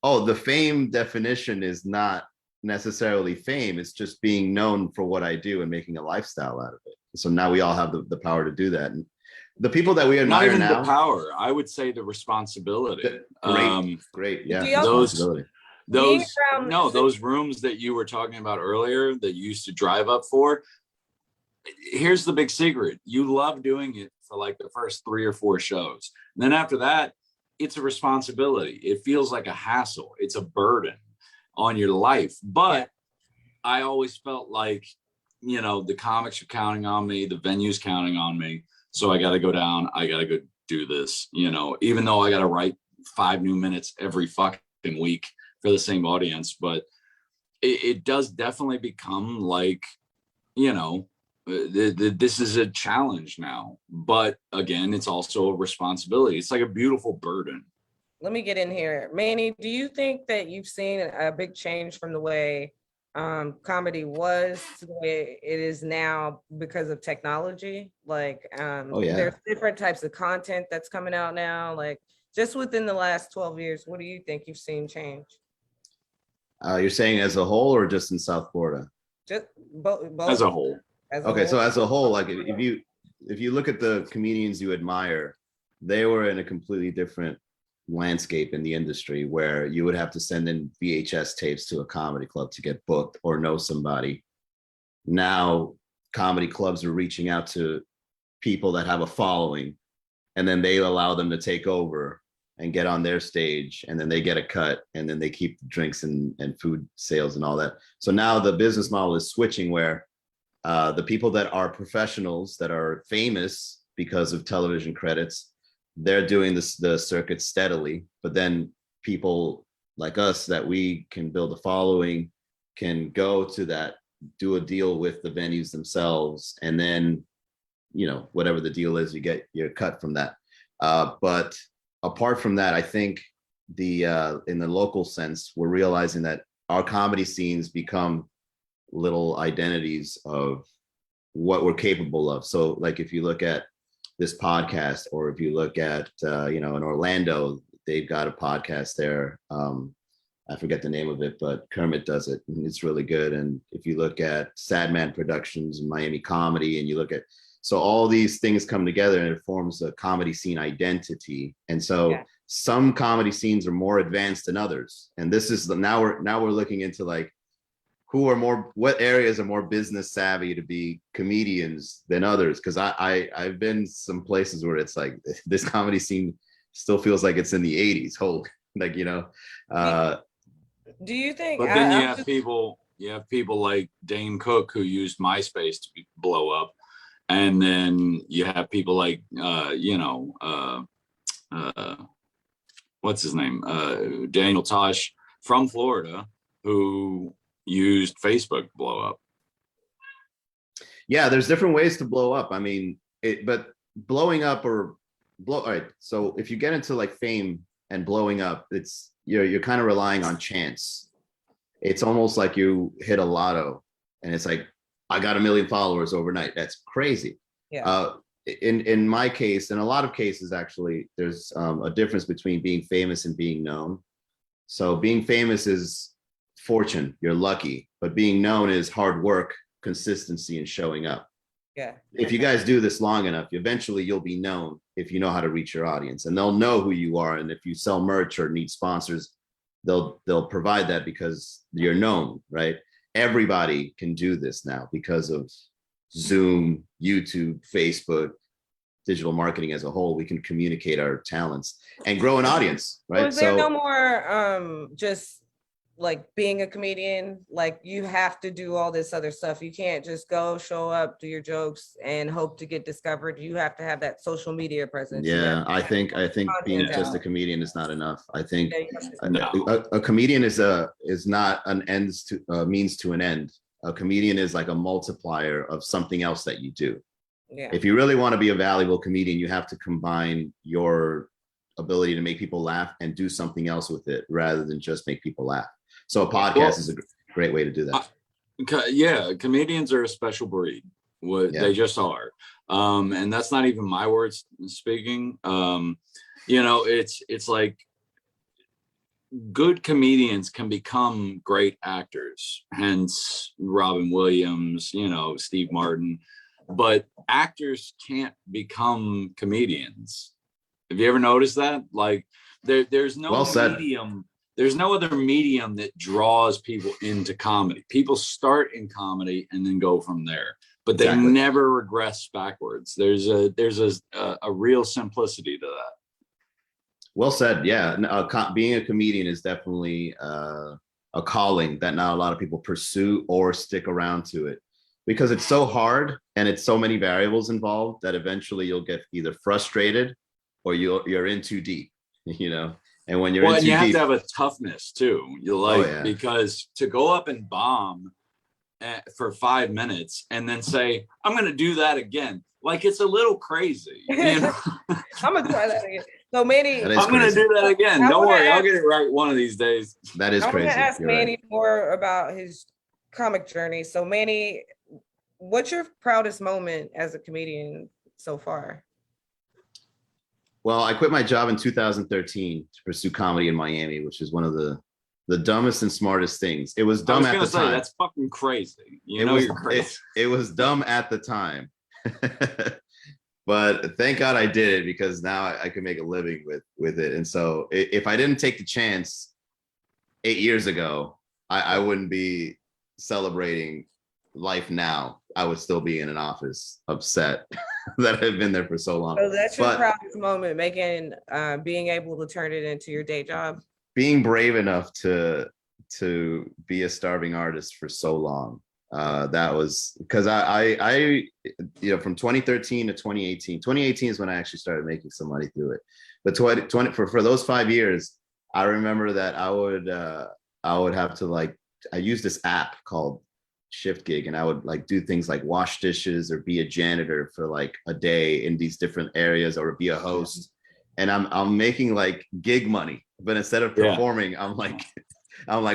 the fame definition is not necessarily fame. It's just being known for what I do and making a lifestyle out of it. So now we all have the power to do that. And the people that we admire not even now, the power, I would say the responsibility. Great. Yeah. Those rooms that you were talking about earlier that you used to drive up for, here's the big secret. You love doing it for like the first 3 or 4 shows. And then after that, it's a responsibility. It feels like a hassle. It's a burden on your life. But I always felt like, the comics are counting on me, the venue's counting on me. So I got to go down. I got to go do this, even though I got to write 5 new minutes every fucking week for the same audience. But it does definitely become like, this is a challenge now. But again, it's also a responsibility. It's like a beautiful burden. Let me get in here. Manny, do you think that you've seen a big change from the way comedy was to the way it is now because of technology. Like Oh yeah. there's different types of content that's coming out now. Like just within the last 12 years, what do you think you've seen change? You're saying as a whole or just in South Florida? Just both As a whole. as a Okay, so whole. as a whole, like if you look at the comedians you admire, they were in a completely different landscape in the industry where you would have to send in VHS tapes to a comedy club to get booked or know somebody. Now comedy clubs are reaching out to people that have a following, and then they allow them to take over and get on their stage, and then they get a cut, and then they keep the drinks and food sales and all that. So now the business model is switching where the people that are professionals that are famous because of television credits, they're doing this the circuit steadily, but then people like us that we can build a following can go to that, do a deal with the venues themselves, and then whatever the deal is, you get your cut from that. But apart from that, I think the in the local sense, we're realizing that our comedy scenes become little identities of what we're capable of. So like if you look at this podcast, or if you look at in Orlando, they've got a podcast there. I forget the name of it, but Kermit does it, and it's really good. And if you look at Sadman Productions and Miami Comedy, and you look at, so all these things come together and it forms a comedy scene identity. And so some comedy scenes are more advanced than others. And this is now we're looking into like what areas are more business savvy to be comedians than others. Cause I've been some places where it's like this comedy scene still feels like it's in the 80s. Do you think? But then you have people like Dane Cook who used MySpace to blow up. And then you have people like, what's his name? Daniel Tosh from Florida, who used Facebook to blow up. Yeah, there's different ways to blow up. I mean, but blowing up all right. So if you get into like fame and blowing up, it's you're kind of relying on chance. It's almost like you hit a lotto and it's like, I got 1 million followers overnight. That's crazy. Yeah. In my case, in a lot of cases, actually, there's a difference between being famous and being known. So being famous is fortune, you're lucky, but being known is hard work, consistency, and showing up. Yeah. If you guys do this long enough, eventually you'll be known if you know how to reach your audience, and they'll know who you are. And if you sell merch or need sponsors, they'll provide that because you're known, right? Everybody can do this now because of Zoom, YouTube, Facebook, digital marketing as a whole. We can communicate our talents and grow an audience, right? So is there no more just like being a comedian? Like you have to do all this other stuff. You can't just go show up, do your jokes, and hope to get discovered. You have to have that social media presence. Yeah, I think being just a comedian is not enough. I think a comedian is not an ends to means to an end. A comedian is like a multiplier of something else that you do. Yeah. If you really want to be a valuable comedian, you have to combine your ability to make people laugh and do something else with it rather than just make people laugh. So a podcast is a great way to do that. Yeah, comedians are a special breed. They just are. And that's not even my words speaking. It's like good comedians can become great actors, hence Robin Williams, Steve Martin, but actors can't become comedians. Have you ever noticed that? Like there's no medium. There's no other medium that draws people into comedy. People start in comedy and then go from there, but they never regress backwards. There's a real simplicity to that. Well said. Yeah, being a comedian is definitely a calling that not a lot of people pursue or stick around to it because it's so hard and it's so many variables involved that eventually you'll get either frustrated or you're in too deep, And when you're in too deep, have to have a toughness too. Because to go up and bomb for 5 minutes and then say, I'm going to do that again. Like it's a little crazy. I'm going to try that again. So Manny, I'm going to do that again. Don't worry. I'll get it right one of these days. That is crazy. I'm going to ask Manny more about his comic journey. So Manny, what's your proudest moment as a comedian so far? Well, I quit my job in 2013 to pursue comedy in Miami, which is one of the dumbest and smartest things. It was dumb at the time. That's fucking crazy. You're crazy. It was dumb at the time. But thank God I did it, because now I can make a living with it. And so if I didn't take the chance 8 years ago, I wouldn't be celebrating life now. I would still be in an office upset that I've been there for so long. So that's your proudest moment, being able to turn it into your day job. Being brave enough to be a starving artist for so long. That was because I from 2013 to 2018 is when I actually started making some money through it. But for those 5 years, I remember that I would have to I used this app called Shift Gig, and I would do things like wash dishes or be a janitor for a day in these different areas, or be a host. And I'm making gig money, but instead of performing, I'm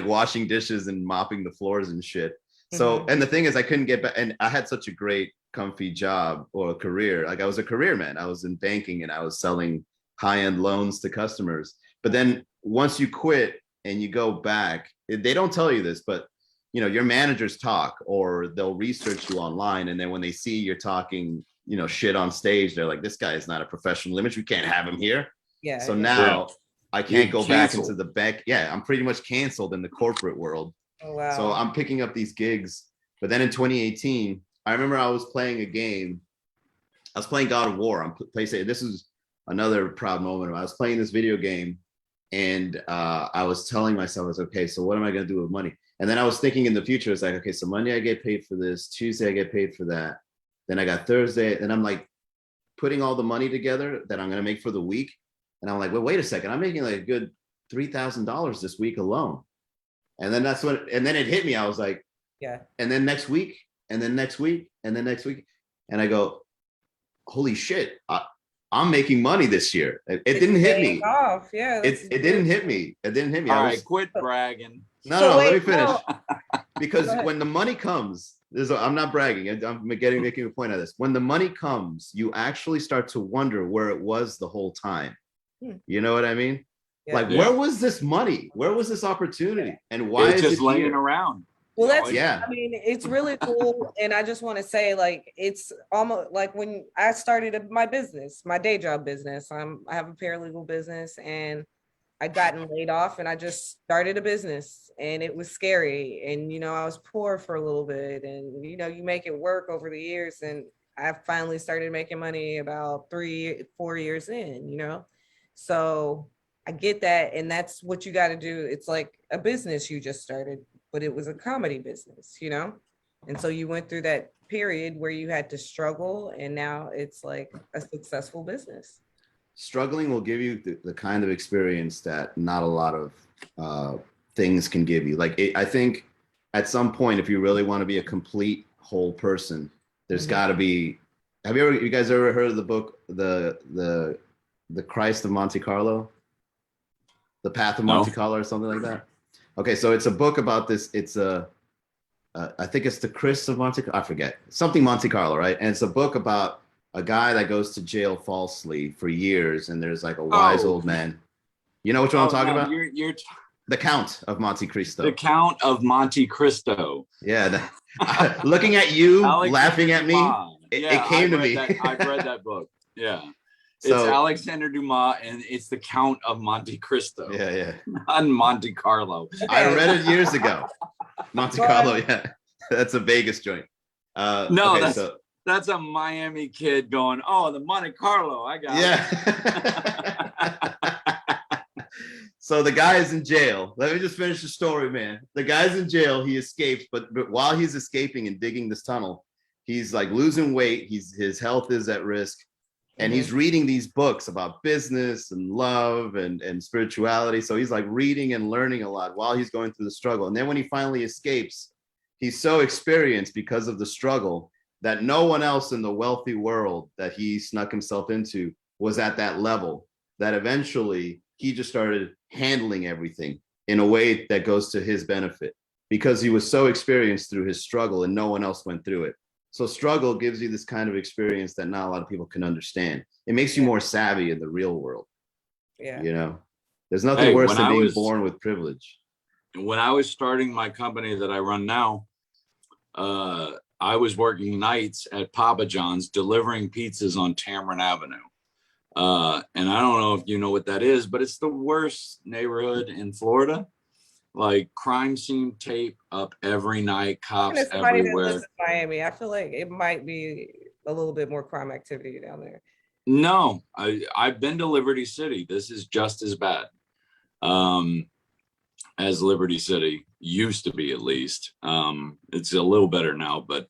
washing dishes and mopping the floors and shit. So, and the thing is, I couldn't get back, and I had such a great, comfy job or career. I was a career man. I was in banking, and I was selling high-end loans to customers. But then once you quit and you go back, they don't tell you this, but your managers talk, or they'll research you online, and then when they see you're talking, shit on stage, they're like, this guy is not a professional image. We can't have him here. Yeah. So now I can't go back into the bank. Yeah, I'm pretty much canceled in the corporate world. Oh, wow. So I'm picking up these gigs. But then in 2018, I remember I was playing a game. I was playing God of War on PlayStation. This is another proud moment. I was playing this video game, and I was telling myself, I was okay, so what am I going to do with money? And then I was thinking in the future, it's okay, so Monday I get paid for this, Tuesday I get paid for that. Then I got Thursday, and I'm putting all the money together that I'm going to make for the week. And I'm well, wait a second, I'm making a good $3,000 this week alone. And then and then it hit me. I was yeah. And then next week, and then next week, and then next week. And I go, holy shit, I'm making money this year. It didn't hit me. Off. Yeah, it didn't hit me. It didn't hit me. All right, quit bragging. No, let me finish. Because when the money comes, I'm not bragging. I'm making a point of this. When the money comes, you actually start to wonder where it was the whole time. You know what I mean? Yeah. Where was this money? Where was this opportunity? And why is it just laying around? Well, that's, I mean, it's really cool. And I just want to say, it's almost like when I started my business, my day job business. I have a paralegal business, and I gotten laid off, and I just started a business, and it was scary. And, I was poor for a little bit, and, you make it work over the years. And I finally started making money about 3-4 years in, so I get that. And that's what you got to do. It's like a business you just started, but it was a comedy business, And so you went through that period where you had to struggle, and now it's like a successful business. Struggling will give you the kind of experience that not a lot of things can give you. I think at some point, if you really want to be a complete whole person, there's got to be. Have you guys ever heard of the book, the Christ of Monte Carlo, The Path of Monte Carlo, or something like that? Okay, so it's a book about this. It's I think it's the Chris of Monte Carlo. I forget, something Monte Carlo, right? And it's a book about a guy that goes to jail falsely for years, and there's a wise old man. You know which one I'm talking about? You're the Count of Monte Cristo. The Count of Monte Cristo. Yeah, looking at you, laughing at me, it came to me. I've read that book. Yeah. It's Alexander Dumas, and it's the Count of Monte Cristo. Yeah. Not Monte Carlo. I read it years ago. Monte Carlo, yeah. That's a Vegas joint. That's a Miami kid going, the Monte Carlo, I got it. So the guy is in jail. Let me just finish the story, man. The guy's in jail. He escapes, but while he's escaping and digging this tunnel, he's losing weight. His health is at risk. And he's reading these books about business and love and spirituality. So he's reading and learning a lot while he's going through the struggle. And then when he finally escapes, he's so experienced because of the struggle that no one else in the wealthy world that he snuck himself into was at that level, that eventually he just started handling everything in a way that goes to his benefit. because he was so experienced through his struggle and no one else went through it. So struggle gives you this kind of experience that not a lot of people can understand. It makes you more savvy in the real world. Yeah. You know, there's nothing worse than being born with privilege. When I was starting my company that I run now, I was working nights at Papa John's delivering pizzas on Tamarind Avenue. And I don't know if you know what that is, but it's the worst neighborhood in Florida. Like crime scene tape up every night, cops everywhere. That lives in Miami, I feel like it might be a little bit more crime activity down there. No, I've been to Liberty City. This is just as bad as Liberty City used to be, at least. It's a little better now, but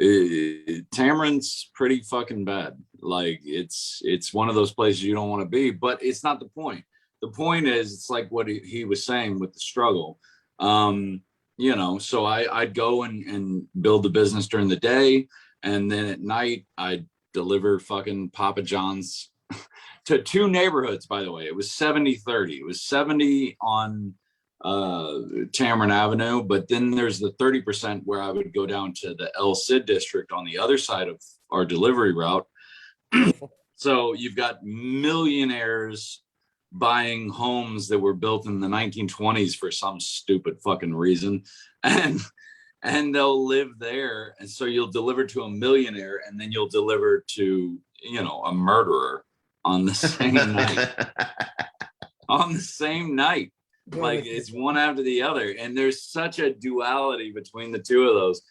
Tamarind's pretty fucking bad. Like it's one of those places you don't want to be, but it's not the point. The point is, it's like what he was saying with the struggle. You know, so I'd go and build the business during the day. And then at night, I'd deliver fucking Papa John's to two neighborhoods, by the way. It was 70-30. It was 70 on Tamarind Avenue, but then there's the 30% where I would go down to the El Cid district on the other side of our delivery route. So you've got millionaires buying homes that were built in the 1920s for some stupid fucking reason, and they'll live there. And so you'll deliver to a millionaire, and then you'll deliver to, you know, a murderer on the same night. On the same night. Like it's one after the other, and there's such a duality between the two of those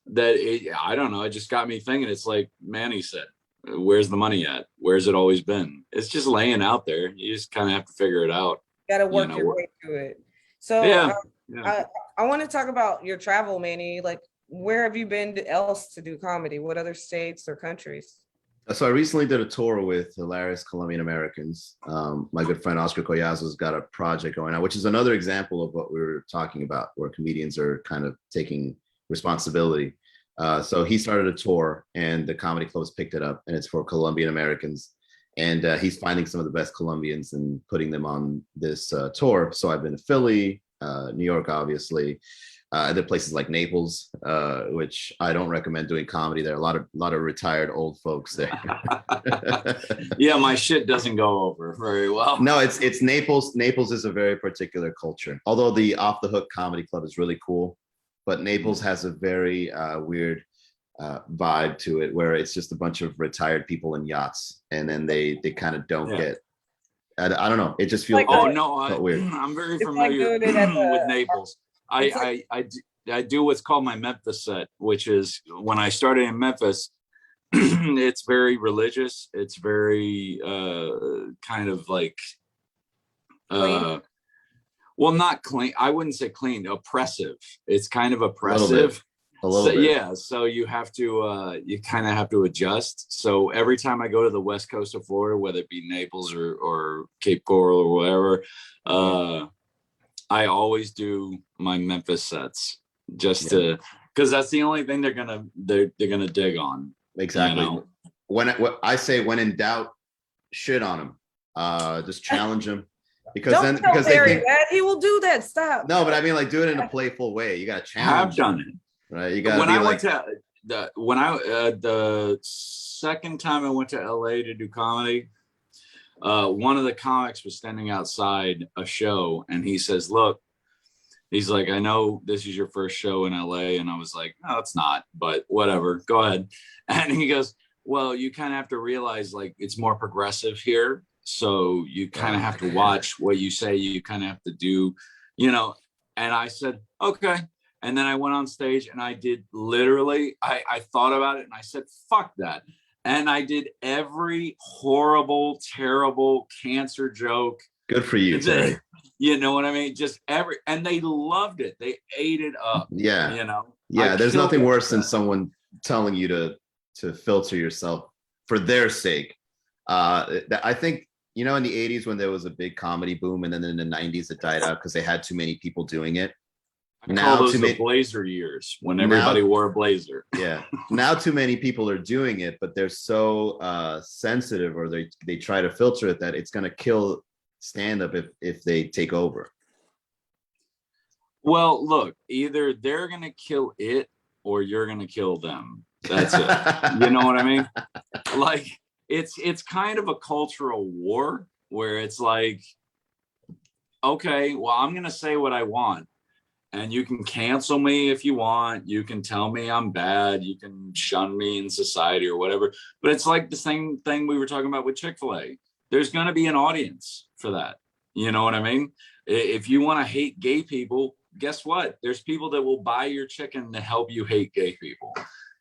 that I don't know, it just got me thinking. It's like Manny said, where's the money at? Where's it always been? It's just laying out there. You just kind of have to figure it out. Gotta work your way through it. So I want to talk about your travel, Manny. Like, where have you been else to do comedy? What other states or countries? So I recently did a tour with hilarious Colombian Americans. My good friend Oscar Collazo's got a project going on, which is another example of what we were talking about, where comedians are kind of taking responsibility. So he started a tour, and the comedy clubs picked it up, and it's for Colombian Americans. And he's finding some of the best Colombians and putting them on this tour. So I've been to Philly, New York, obviously. Other places like Naples, which I don't recommend doing comedy there. A lot of retired old folks there. Yeah, my shit doesn't go over very well. No, it's Naples. Naples is a very particular culture. Although the Off the Hook Comedy Club is really cool, but Naples has a very weird vibe to it, where it's just a bunch of retired people in yachts, and then they kind of don't get. I don't know. It just feels weird. I'm very familiar with Naples. I do what's called my Memphis set, which is when I started in Memphis, it's very religious. It's very kind of like, well, not clean. I wouldn't say clean, oppressive. It's kind of oppressive. A little bit. Yeah. So you have to, you kind of have to adjust. So every time I go to the West Coast of Florida, whether it be Naples or Cape Coral or whatever, I always do my Memphis sets just to, because that's the only thing they're gonna dig on. Exactly. You know? When I say, when in doubt, shit on them. Just challenge them, because don't then because they think that. He will do that. Stop. No, but I mean, like, do it in a playful way. You got to challenge. I've done it. Right. You got when be I like, went to the second time I went to LA to do comedy. One of the comics was standing outside a show, and he says, look, he's like, I know this is your first show in LA. And I was like, no, it's not, but whatever, go ahead. And he goes, well, you kind of have to realize, like, it's more progressive here. So you kind of have to watch what you say. You kind of have to do, you know. And I said, okay. And then I went on stage, and I did literally, I thought about it, and I said, fuck that. And I did every horrible, terrible cancer joke. Good for you, Terry. You know what I mean? Just and they loved it. They ate it up. Yeah. You know? Yeah, there's nothing worse than someone telling you to filter yourself for their sake. I think, you know, in the 80s when there was a big comedy boom, and then in the 90s it died out because they had too many people doing it. I call those the blazer years, when everybody wore a blazer. Yeah. Now too many people are doing it, but they're so sensitive, or they try to filter it, that it's going to kill stand-up if they take over. Well, look, either they're gonna kill it or you're gonna kill them. That's it. You know what I mean? Like it's kind of a cultural war where it's like, okay, well, I'm gonna say what I want. And you can cancel me if you want. You can tell me I'm bad. You can shun me in society or whatever. But it's like the same thing we were talking about with Chick-fil-A. There's going to be an audience for that. You know what I mean? If you want to hate gay people, guess what? There's people that will buy your chicken to help you hate gay people.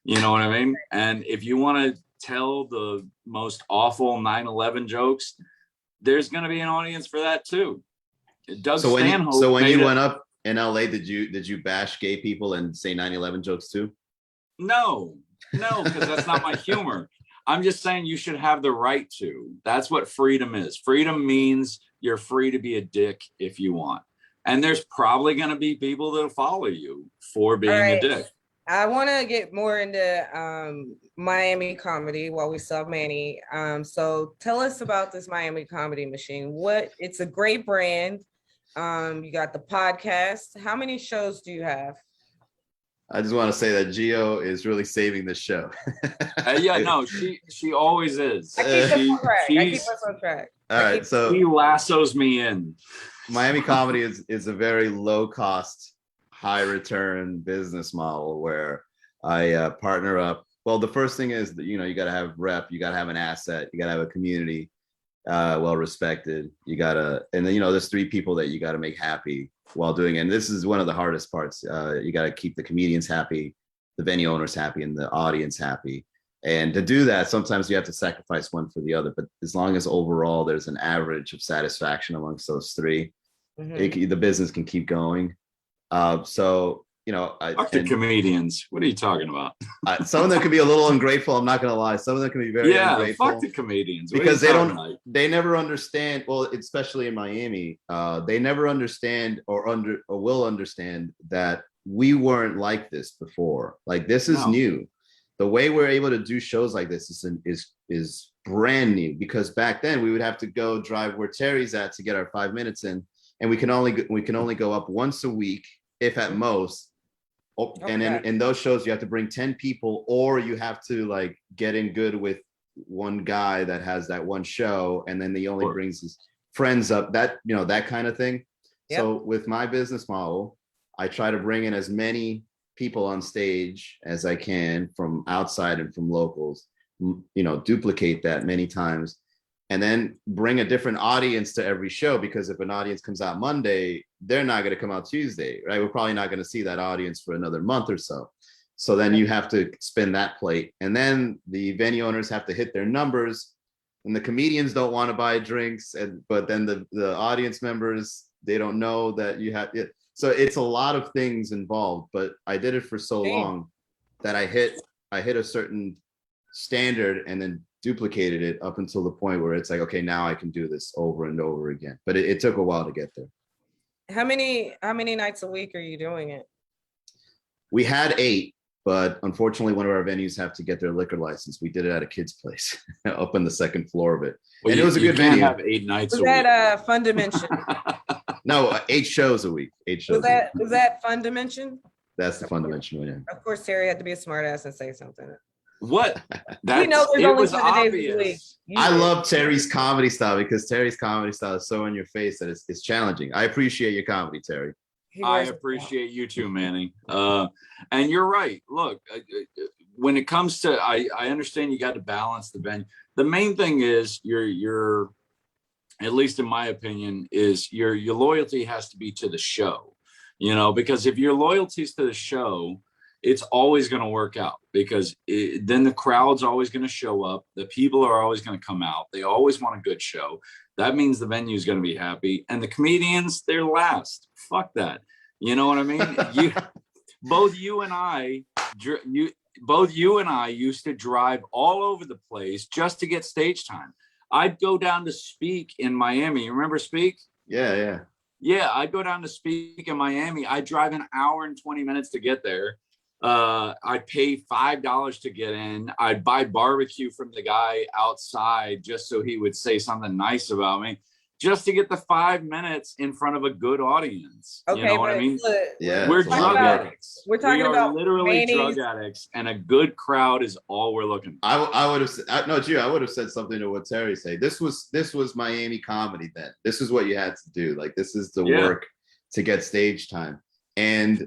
You know what I mean? And if you want to tell the most awful 9/11 jokes, there's going to be an audience for that too. Doug Stanhope. So when you went up in LA, did you bash gay people and say 9/11 jokes too? No, because that's not my humor. I'm just saying you should have the right to. That's what freedom is. Freedom means you're free to be a dick if you want. And there's probably going to be people that'll follow you for being a dick. I want to get more into Miami comedy while we still have Manny. So tell us about this Miami Comedy Machine. It's a great brand. You got the podcast. How many shows do you have? I just want to say that Gio is really saving the show. Yeah, no, she always is. I keep us on track. All right, so he lassos me in. Miami Comedy is a very low cost, high return business model where I partner up. Well, the first thing is that, you got to have rep, you got to have an asset, you got to have a community, well respected. You gotta, and then there's 3 people that you got to make happy while doing it. And this is one of the hardest parts. You got to keep the comedians happy, the venue owners happy, and the audience happy. And to do that, sometimes you have to sacrifice one for the other. But as long as overall there's an average of satisfaction amongst those 3, the business can keep going. So Fuck the comedians. What are you talking about? Some of them can be a little ungrateful. I'm not gonna lie. Some of them can be very ungrateful. Fuck the comedians. Because they never understand. Well, especially in Miami, they never understand or will understand that we weren't like this before. Like, this is new. The way we're able to do shows like this is brand new, because back then we would have to go drive where Terry's at to get our 5 minutes in, and we can only go up once a week, if at most. And in those shows, you have to bring 10 people, or you have to like get in good with one guy that has that one show, and then he only brings his friends up, that kind of thing. Yep. So with my business model, I try to bring in as many people on stage as I can from outside and from locals, duplicate that many times, and then bring a different audience to every show, because if an audience comes out Monday, they're not going to come out Tuesday, right? We're probably not going to see that audience for another month or so. So then you have to spin that plate. And then the venue owners have to hit their numbers, and the comedians don't want to buy drinks. But then the audience members, they don't know that you have it. So it's a lot of things involved, but I did it for so long that I hit a certain standard and then duplicated it up until the point where it's like, okay, now I can do this over and over again. But it took a while to get there. How many nights a week are you doing it? We had 8, but unfortunately one of our venues have to get their liquor license. We did it at a kid's place up on the 2nd floor of it. Well, and it was a good venue. Have 8 nights was a that week. Fun Dimension? No, 8 shows a week. 8 shows. Was that Fun Dimension? That's the Fun Dimension, yeah. Of course, Terry had to be a smart ass and say something. What? We know there's only 7 days a week. I love Terry's comedy style, because Terry's comedy style is so in your face that it's challenging. I appreciate your comedy, Terry. I appreciate you too, Manny. And you're right. Look, when it comes to, I understand you got to balance the venue. The main thing is your, at least in my opinion, is your loyalty has to be to the show, because if your loyalty is to the show, it's always going to work out, because then the crowd's always going to show up. The people are always going to come out. They always want a good show. That means the venue is going to be happy. And the comedians, they're last. Fuck that. You know what I mean? Both you and I used to drive all over the place just to get stage time. I'd go down to Speak in Miami. You remember Speak? Yeah. Yeah, I'd go down to Speak in Miami. I'd drive an hour and 20 minutes to get there. I'd pay $5 to get in. I'd buy barbecue from the guy outside just so he would say something nice about me. just to get the 5 minutes in front of a good audience. Okay, you know what I mean? Yeah, We're it's a lot drug of work. addicts. We're talking we are about literally Manny's- drug addicts, and a good crowd is all we're looking for. I would have no, Gio, I would have said something to what Terry said. This was Miami comedy then. This is what you had to do. Like, this is the work to get stage time. And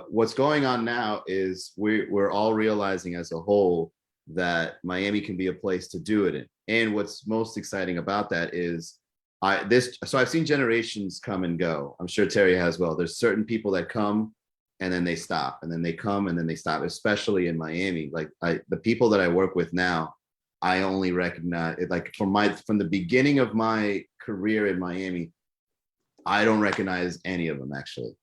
what's going on now is we're all realizing as a whole that Miami can be a place to do it in. And what's most exciting about that is so I've seen generations come and go. I'm sure Terry has well. There's certain people that come and then they stop, and then they come and then they stop, especially in Miami. Like the people that I work with now, I only recognize it, like from the beginning of my career in Miami, I don't recognize any of them actually.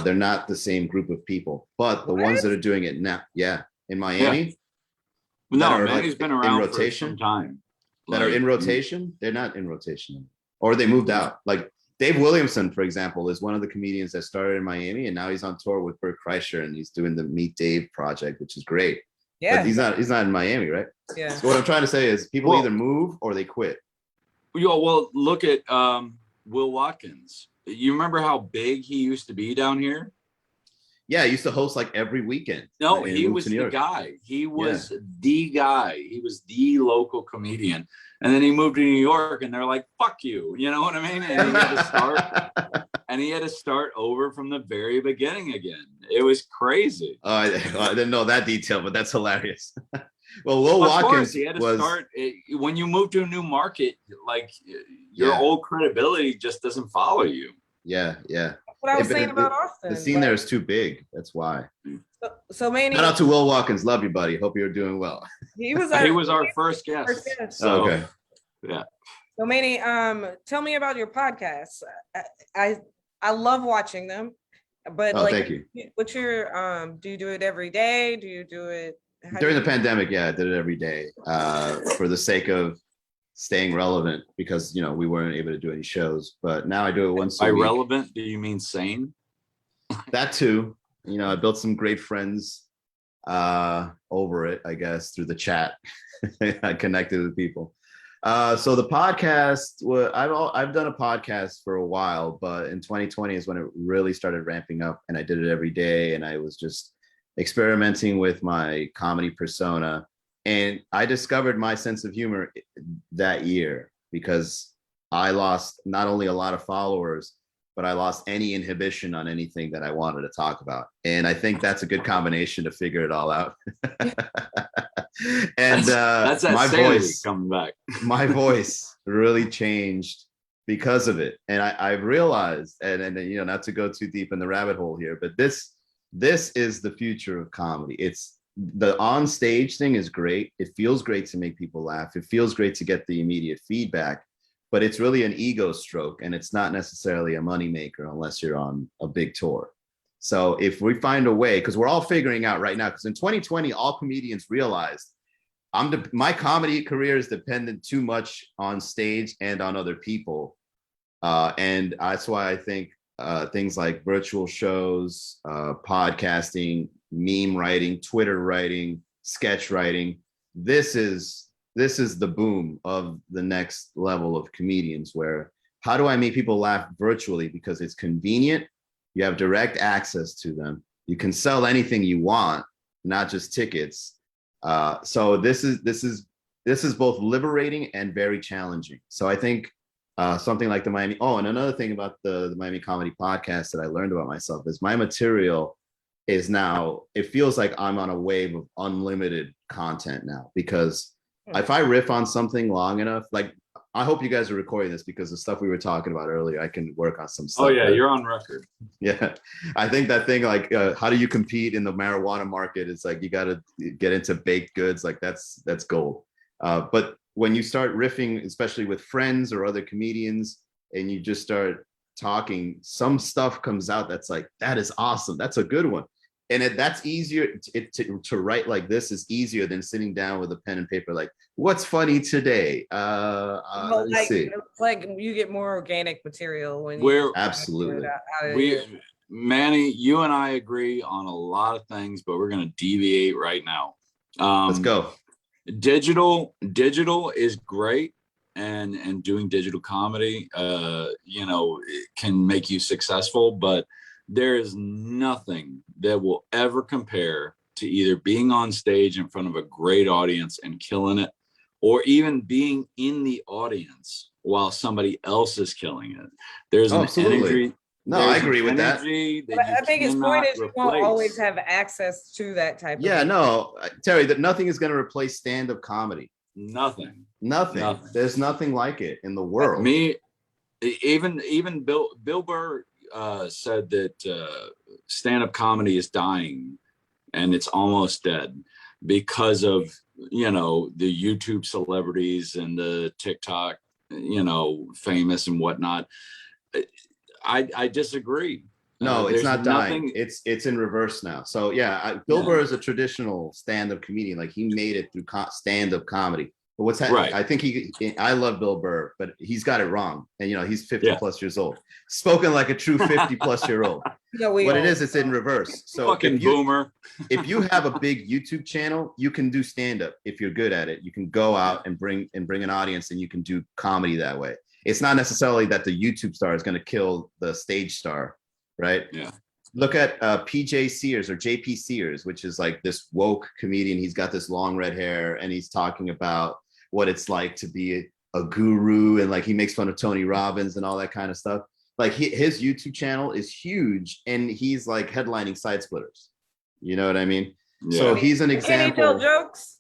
They're not the same group of people, but the ones that are doing it now, in Miami. No, Manny's been around in rotation, for some time. That are in rotation, they're not in rotation, or they moved out. Like Dave Williamson, for example, is one of the comedians that started in Miami, and now he's on tour with Bert Kreischer, and he's doing the Meet Dave project, which is great. Yeah, but he's not in Miami, right? Yeah. So what I'm trying to say is people either move or they quit. Well, look at Will Watkins. You remember how big he used to be down here? Yeah, he used to host like every weekend. No, he was the guy. He was the guy. He was the local comedian. And then he moved to New York, and they're like, "Fuck you," you know what I mean? And he had to start, and he had to start over from the very beginning again. It was crazy. I didn't know that detail, but that's hilarious. Well, Will Watkins he had to start when you move to a new market. Like your old credibility just doesn't follow you. Yeah. What I was saying about Austin. The scene there is too big. That's why. So Manny. Shout out to Will Watkins. Love you, buddy. Hope you're doing well. He was our first guest. So, okay. Yeah. So Manny, tell me about your podcast. I love watching them, but thank you. What's your do you do it every day? Do you do it during the pandemic? Yeah, I did it every day for the sake of staying relevant, because we weren't able to do any shows, but now I do it once a week. By relevant, do you mean sane? That too. I built some great friends over it, I guess, through the chat. I connected with people. So the podcast, I've done a podcast for a while, but in 2020 is when it really started ramping up, and I did it every day, and I was just experimenting with my comedy persona. And I discovered my sense of humor that year, because I lost not only a lot of followers, but I lost any inhibition on anything that I wanted to talk about. And I think that's a good combination to figure it all out. And that's my voice coming back. My voice really changed because of it. And I've realized, and not to go too deep in the rabbit hole here, but this is the future of comedy. It's the on stage thing is great. It feels great to make people laugh. It feels great to get the immediate feedback, but it's really an ego stroke, and it's not necessarily a moneymaker unless you're on a big tour. So if we find a way, because we're all figuring out right now, because in 2020, all comedians realized my comedy career is dependent too much on stage and on other people. And that's why I think things like virtual shows, podcasting, meme writing, Twitter writing, sketch writing, this is the boom of the next level of comedians, where how do I make people laugh virtually? Because it's convenient. You have direct access to them. You can sell anything you want, not just tickets. So this is both liberating and very challenging. So I think something like the Miami. Oh, and another thing about the Miami Comedy Podcast that I learned about myself is my material is now, it feels like I'm on a wave of unlimited content now, because if I riff on something long enough, like I hope you guys are recording this, because the stuff we were talking about earlier, I can work on some stuff. Oh yeah, you're on record. Yeah, I think that thing like how do you compete in the marijuana market? It's like you got to get into baked goods. Like that's gold. But when you start riffing, especially with friends or other comedians, and you just start talking, some stuff comes out that's like, that is awesome. That's a good one. And that's easier to write like this is easier than sitting down with a pen and paper. Like, what's funny today? Let's see. It's like you get more organic material when we're absolutely. Manny, you and I agree on a lot of things, but we're going to deviate right now. Let's go. Digital is great. and doing digital comedy, you know, it can make you successful, but there is nothing that will ever compare to either being on stage in front of a great audience and killing it, or even being in the audience while somebody else is killing it. There's an energy. No, I agree with that. But I think his point is you won't always have access to that type of thing. No, Terry, that nothing is going to replace stand-up comedy. Nothing. There's nothing like it in the world. Even Bill Burr said that stand-up comedy is dying and it's almost dead because of, you know, the YouTube celebrities and the TikTok, you know, famous and whatnot. I disagree. No, it's not dying. It's in reverse now. So yeah, Bill Burr is a traditional stand-up comedian. Like, he made it through stand-up comedy. But what's happening? Right. I think I love Bill Burr, but he's got it wrong. And you know, he's 50 plus years old. Spoken like a true 50 plus year old. What it is, it's in reverse. So fucking boomer. If you have a big YouTube channel, you can do stand-up if you're good at it. You can go out and bring an audience, and you can do comedy that way. It's not necessarily that the YouTube star is going to kill the stage star, right? Yeah. Look at PJ Sears or JP Sears, which is like this woke comedian. He's got this long red hair, and he's talking about what it's like to be a guru, and like he makes fun of Tony Robbins and all that kind of stuff. Like, his YouTube channel is huge, and he's like headlining Side Splitters. You know what I mean? Yeah. So he's an example.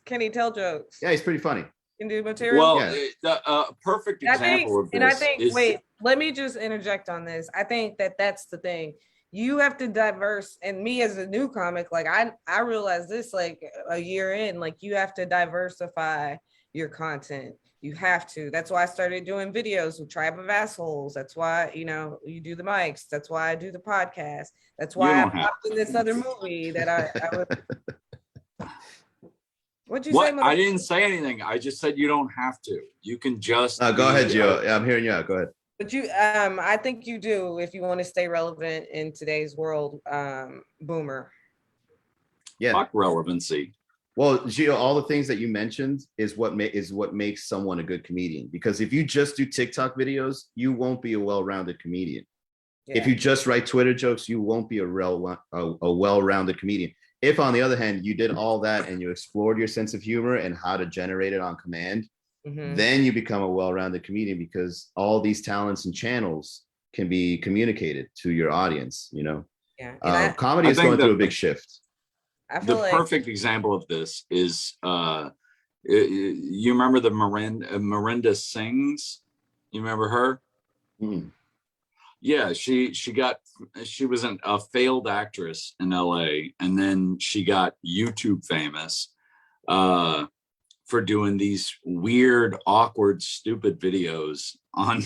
Can he tell jokes? Yeah, he's pretty funny. Can do material. Well, the perfect example of this. And I think, wait, let me just interject on this. I think that's the thing. You have to diverse, and me as a new comic, like I realized this like a year in, like you have to diversify your content. You have to. That's why I started doing videos with Tribe of Assholes. That's why, you know, you do the mics. That's why I do the podcast. That's why I popped in this other movie that I was. What'd you say? I didn't say anything. I just said you don't have to. You can just go ahead, Gio. Yeah, I'm hearing you out. Go ahead. But you, I think you do if you want to stay relevant in today's world, boomer. Yeah. Fuck relevancy. Well, Gio, all the things that you mentioned is what makes someone a good comedian. Because if you just do TikTok videos, you won't be a well-rounded comedian. Yeah. If you just write Twitter jokes, you won't be a well-rounded comedian. If, on the other hand, you did all that and you explored your sense of humor and how to generate it on command, then you become a well-rounded comedian, because all these talents and channels can be communicated to your audience. You know, comedy is going through a big shift. The perfect example of this is, you remember the Miranda Sings? You remember her? Mm. Yeah, she was a failed actress in LA, and then she got YouTube famous for doing these weird, awkward, stupid videos on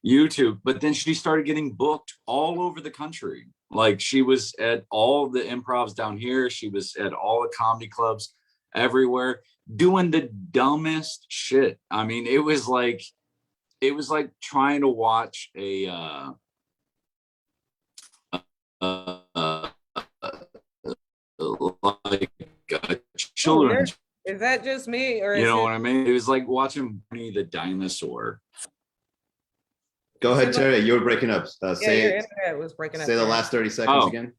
YouTube. But then she started getting booked all over the country. Like, she was at all the improvs down here. She was at all the comedy clubs everywhere doing the dumbest shit. I mean, it was like trying to watch a children's. Is that just me, or you know what I mean? It was like watching Manny the dinosaur. Go ahead, Terry. You were breaking up. Say your internet was breaking up. Say the last 30 seconds again.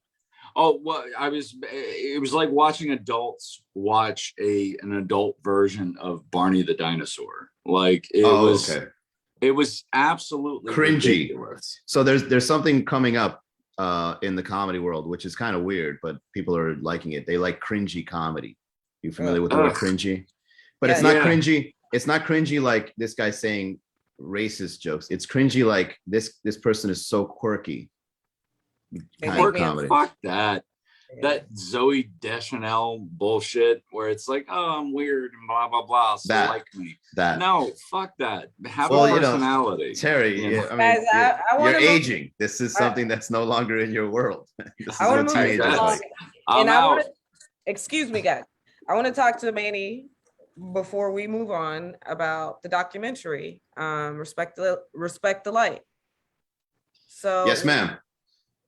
Oh, well, it was like watching adults watch an adult version of Barney the dinosaur. Like, it was absolutely cringy. Ridiculous. So there's something coming up in the comedy world, which is kind of weird, but people are liking it. They like cringy comedy. You familiar with the word cringy? But it's not cringy. It's not cringy like this guy saying racist jokes. It's cringy like this person is so quirky. Kind of comedy. Fuck that. That Zoe Deschanel bullshit where it's like, oh, I'm weird and blah blah blah. So like me. No, fuck that. Have a personality. You know, Terry, I mean, guys, you're aging. This is something that's no longer in your world. This is what teenagers like. Excuse me, guys. I want to talk to Manny before we move on about the documentary, Respect the Light. So yes, ma'am.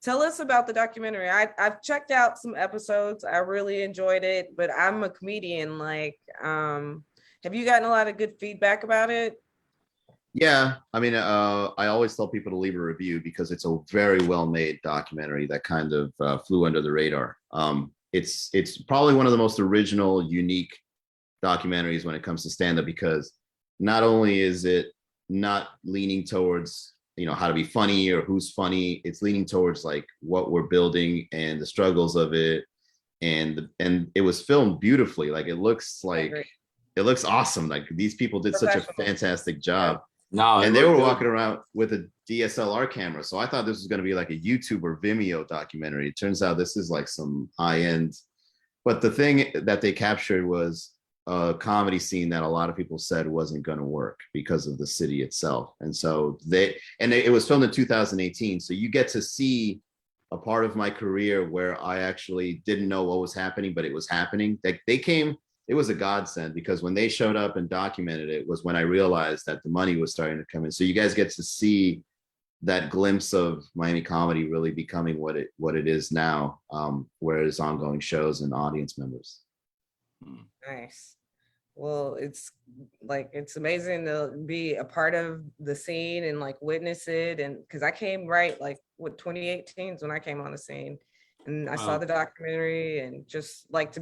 Tell us about the documentary. I've checked out some episodes. I really enjoyed it, but I'm a comedian. Like, have you gotten a lot of good feedback about it? Yeah, I mean, I always tell people to leave a review because it's a very well made documentary that kind of flew under the radar. It's probably one of the most original, unique documentaries when it comes to stand up because not only is it not leaning towards how to be funny or who's funny, it's leaning towards like what we're building and the struggles of it, and it was filmed beautifully. Like it looks awesome. Like these people did such a fantastic job. No, And they were walking around with a DSLR camera. So I thought this was going to be like a YouTube or Vimeo documentary. It turns out this is like some high end. But the thing that they captured was a comedy scene that a lot of people said wasn't going to work because of the city itself. And so it was filmed in 2018. So you get to see a part of my career where I actually didn't know what was happening, but it was happening. They came. It was a godsend because when they showed up and documented it was when I realized that the money was starting to come in. So you guys get to see that glimpse of Miami comedy really becoming what it is now, where it's ongoing shows and audience members. Nice. Well, it's amazing to be a part of the scene and like witness it. And because I came right like 2018 is when I came on the scene. And I saw the documentary, and just like to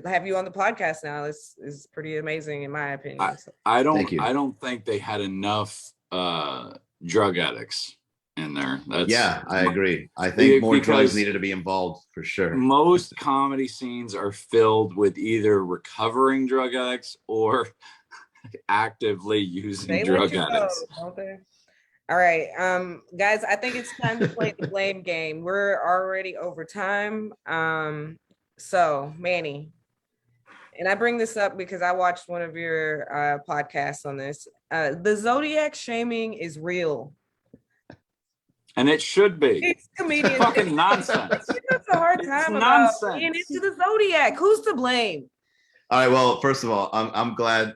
have you on the podcast now is pretty amazing in my opinion. I don't think they had enough drug addicts in there. I agree. I think more drugs needed to be involved for sure. Most comedy scenes are filled with either recovering drug addicts or actively using drug addicts. Don't they? All right, guys, I think it's time to play the blame game. We're already over time. So Manny, and I bring this up because I watched one of your podcasts on this. The Zodiac shaming is real. And it should be. It's comedians. Fucking nonsense. It's a hard time about being into the Zodiac. Who's to blame? All right, well, first of all, I'm glad.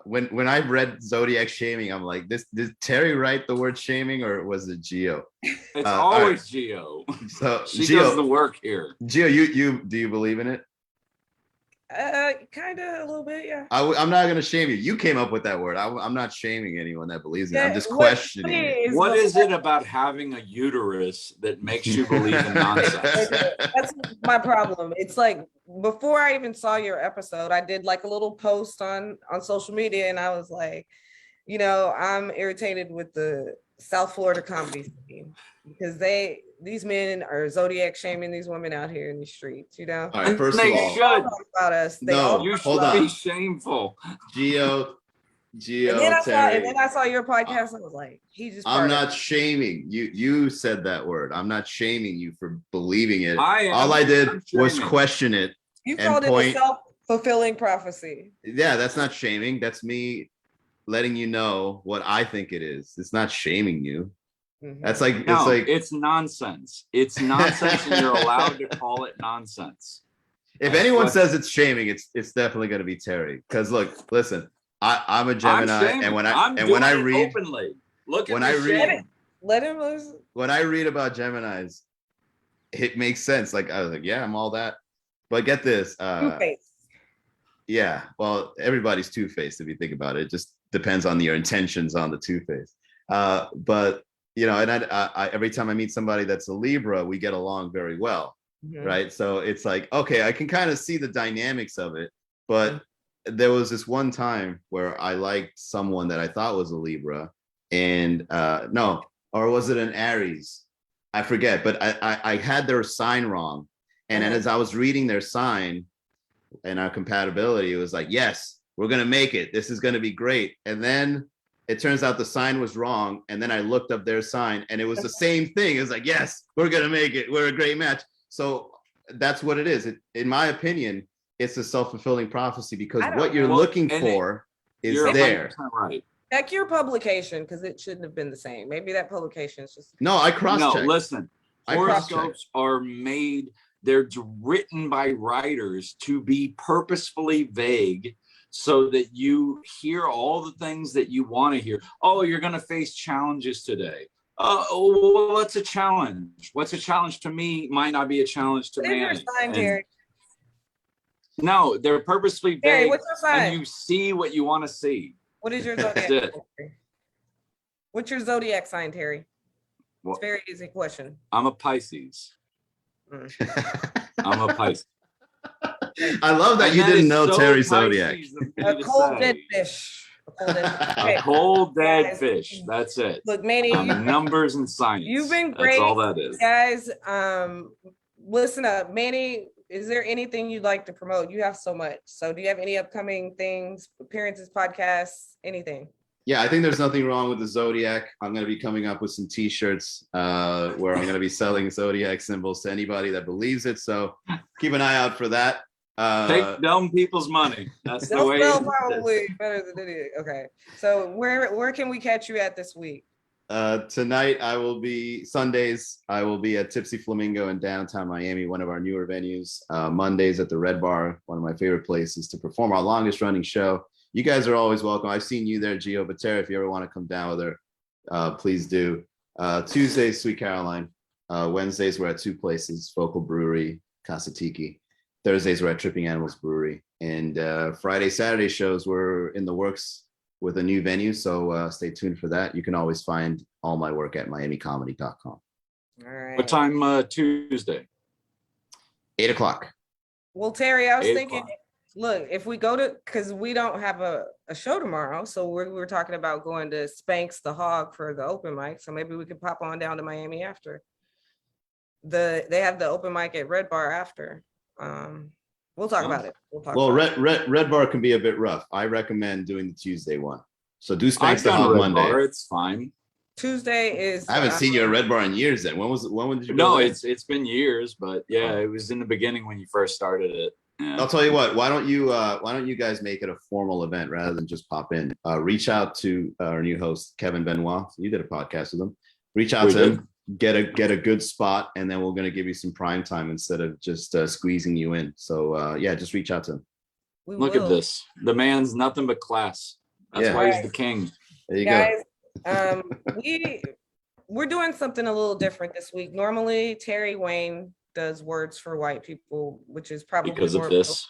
When I read Zodiac shaming, I'm like, did Terry write the word shaming or was it Gio? It's always Gio. So she does the work here. Gio, you do you believe in it? Kind of a little bit, yeah. I'm not gonna shame you. You came up with that word. I'm not shaming anyone that believes in it. I'm just questioning it. What is it about having a uterus that makes you believe in nonsense? That's my problem. It's like before I even saw your episode, I did like a little post on social media, and I was like, I'm irritated with the South Florida comedy scene because these men are Zodiac shaming these women out here in the streets, All right, first of all, they should about us. You should be shameful. Gio, and then I saw your podcast. I was like, I'm not shaming you. You said that word. I'm not shaming you for believing it. All I did was question it. You called it a self-fulfilling prophecy. Yeah, that's not shaming. That's me letting you know what I think it is. It's not shaming you. Mm-hmm. That's like it's nonsense. It's nonsense, and you're allowed to call it nonsense. If anyone says it's shaming, it's definitely going to be Terry. Because listen, I'm a Gemini, and when I read openly, let him listen. When I read about Geminis, it makes sense. Like I was like, yeah, I'm all that. But get this, two-faced. Yeah, well, everybody's two-faced if you think about it. It just depends on your intentions on the two-faced. But and I every time I meet somebody that's a Libra, we get along very well, right? So it's like, okay, I can kind of see the dynamics of it. But there was this one time where I liked someone that I thought was a Libra, and no, or was it an Aries? I forget, but I had their sign wrong. And as I was reading their sign and our compatibility, it was like, yes, we're going to make it. This is going to be great. And then it turns out the sign was wrong. And then I looked up their sign and it was the same thing. It was like, yes, we're going to make it. We're a great match. So that's what it is. In my opinion, it's a self-fulfilling prophecy because what you're looking for is there. Right. Check your publication because it shouldn't have been the same. Maybe that publication is just. No, I cross-checked. No, listen. Horoscopes are made. They're written by writers to be purposefully vague so that you hear all the things that you want to hear. Oh, you're going to face challenges today. What's a challenge? What's a challenge to me might not be a challenge to Manny. No, they're purposely vague. What's your sign? And you see what you want to see. What is your zodiac? What's your zodiac sign, Terry? Well, It's a very easy question. I'm a Pisces. I'm a Pisces. I love that And you that didn't is know so Terry Pisces Zodiac. of me A to cold say. dead fish. A cold dead fish. A Okay. cold dead Guys, fish. That's it. Look, Manny, Numbers and science. you've been That's great, all that is. guys. Listen up, Manny. Is there anything you'd like to promote? You have so much. So, do you have any upcoming things, appearances, podcasts, anything? Yeah, I think there's nothing wrong with the Zodiac. I'm going to be coming up with some T-shirts where I'm going to be selling Zodiac symbols to anybody that believes it. So keep an eye out for that. Take dumb people's money. That's the They'll way. spell probably better than idiot. Okay. So where can we catch you at this week? Tonight, Sundays, I will be at Tipsy Flamingo in downtown Miami, one of our newer venues. Mondays at the Red Bar, one of my favorite places to perform our longest running show. You guys are always welcome. I've seen you there, Gio, but Tara, if you ever want to come down with her, please do. Tuesdays, Sweet Caroline. Wednesdays, we're at two places, Focal Brewery, Casa Tiki. Thursdays, we're at Tripping Animals Brewery. And Friday, Saturday shows, we're in the works with a new venue. So stay tuned for that. You can always find all my work at miamicomedy.com. All right. What time Tuesday? 8:00. Well, Terry, I was 8 thinking, o'clock. look, if we go to, because we don't have a show tomorrow, so we were talking about going to Spanx the Hog for the open mic. So maybe we could pop on down to Miami after. They have the open mic at Red Bar after. We'll talk about it. Well, Red Bar can be a bit rough. I recommend doing the Tuesday one. So do Spanx I've the done Hog Red Monday. Bar. It's fine. Tuesday is. I haven't seen you at Red Bar in years. Then when did you? No, go there? it's been years, but yeah, it was in the beginning when you first started it. Yeah. I'll tell you what. Why don't you guys make it a formal event rather than just pop in? Reach out to our new host Kevin Benoit. You did a podcast with him. Reach out to him. Get a good spot, and then we're going to give you some prime time instead of just squeezing you in. So yeah, just reach out to him. Look at this. The man's nothing but class. That's why he's the king. There you Guys, go. we're doing something a little different this week. Normally, Terry Wayne does words for white people, which is probably because of this.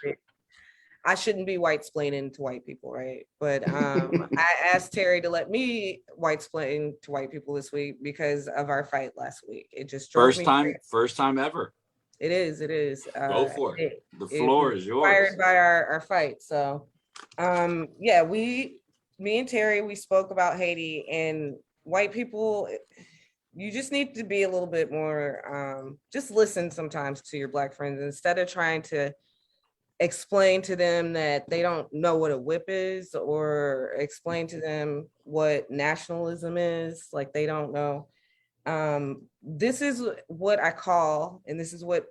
I shouldn't be white splaining to white people, right? But I asked Terry to let me white splain to white people this week because of our fight last week. It just drove first me time, crazy. first time ever. It is. Go for it. The floor is yours. Inspired by our fight. So yeah, me and Terry, we spoke about Haiti, and white people, you just need to be a little bit more, just listen sometimes to your Black friends instead of trying to explain to them that they don't know what a whip is, or explain to them what nationalism is, like they don't know. This is what I call, and this is what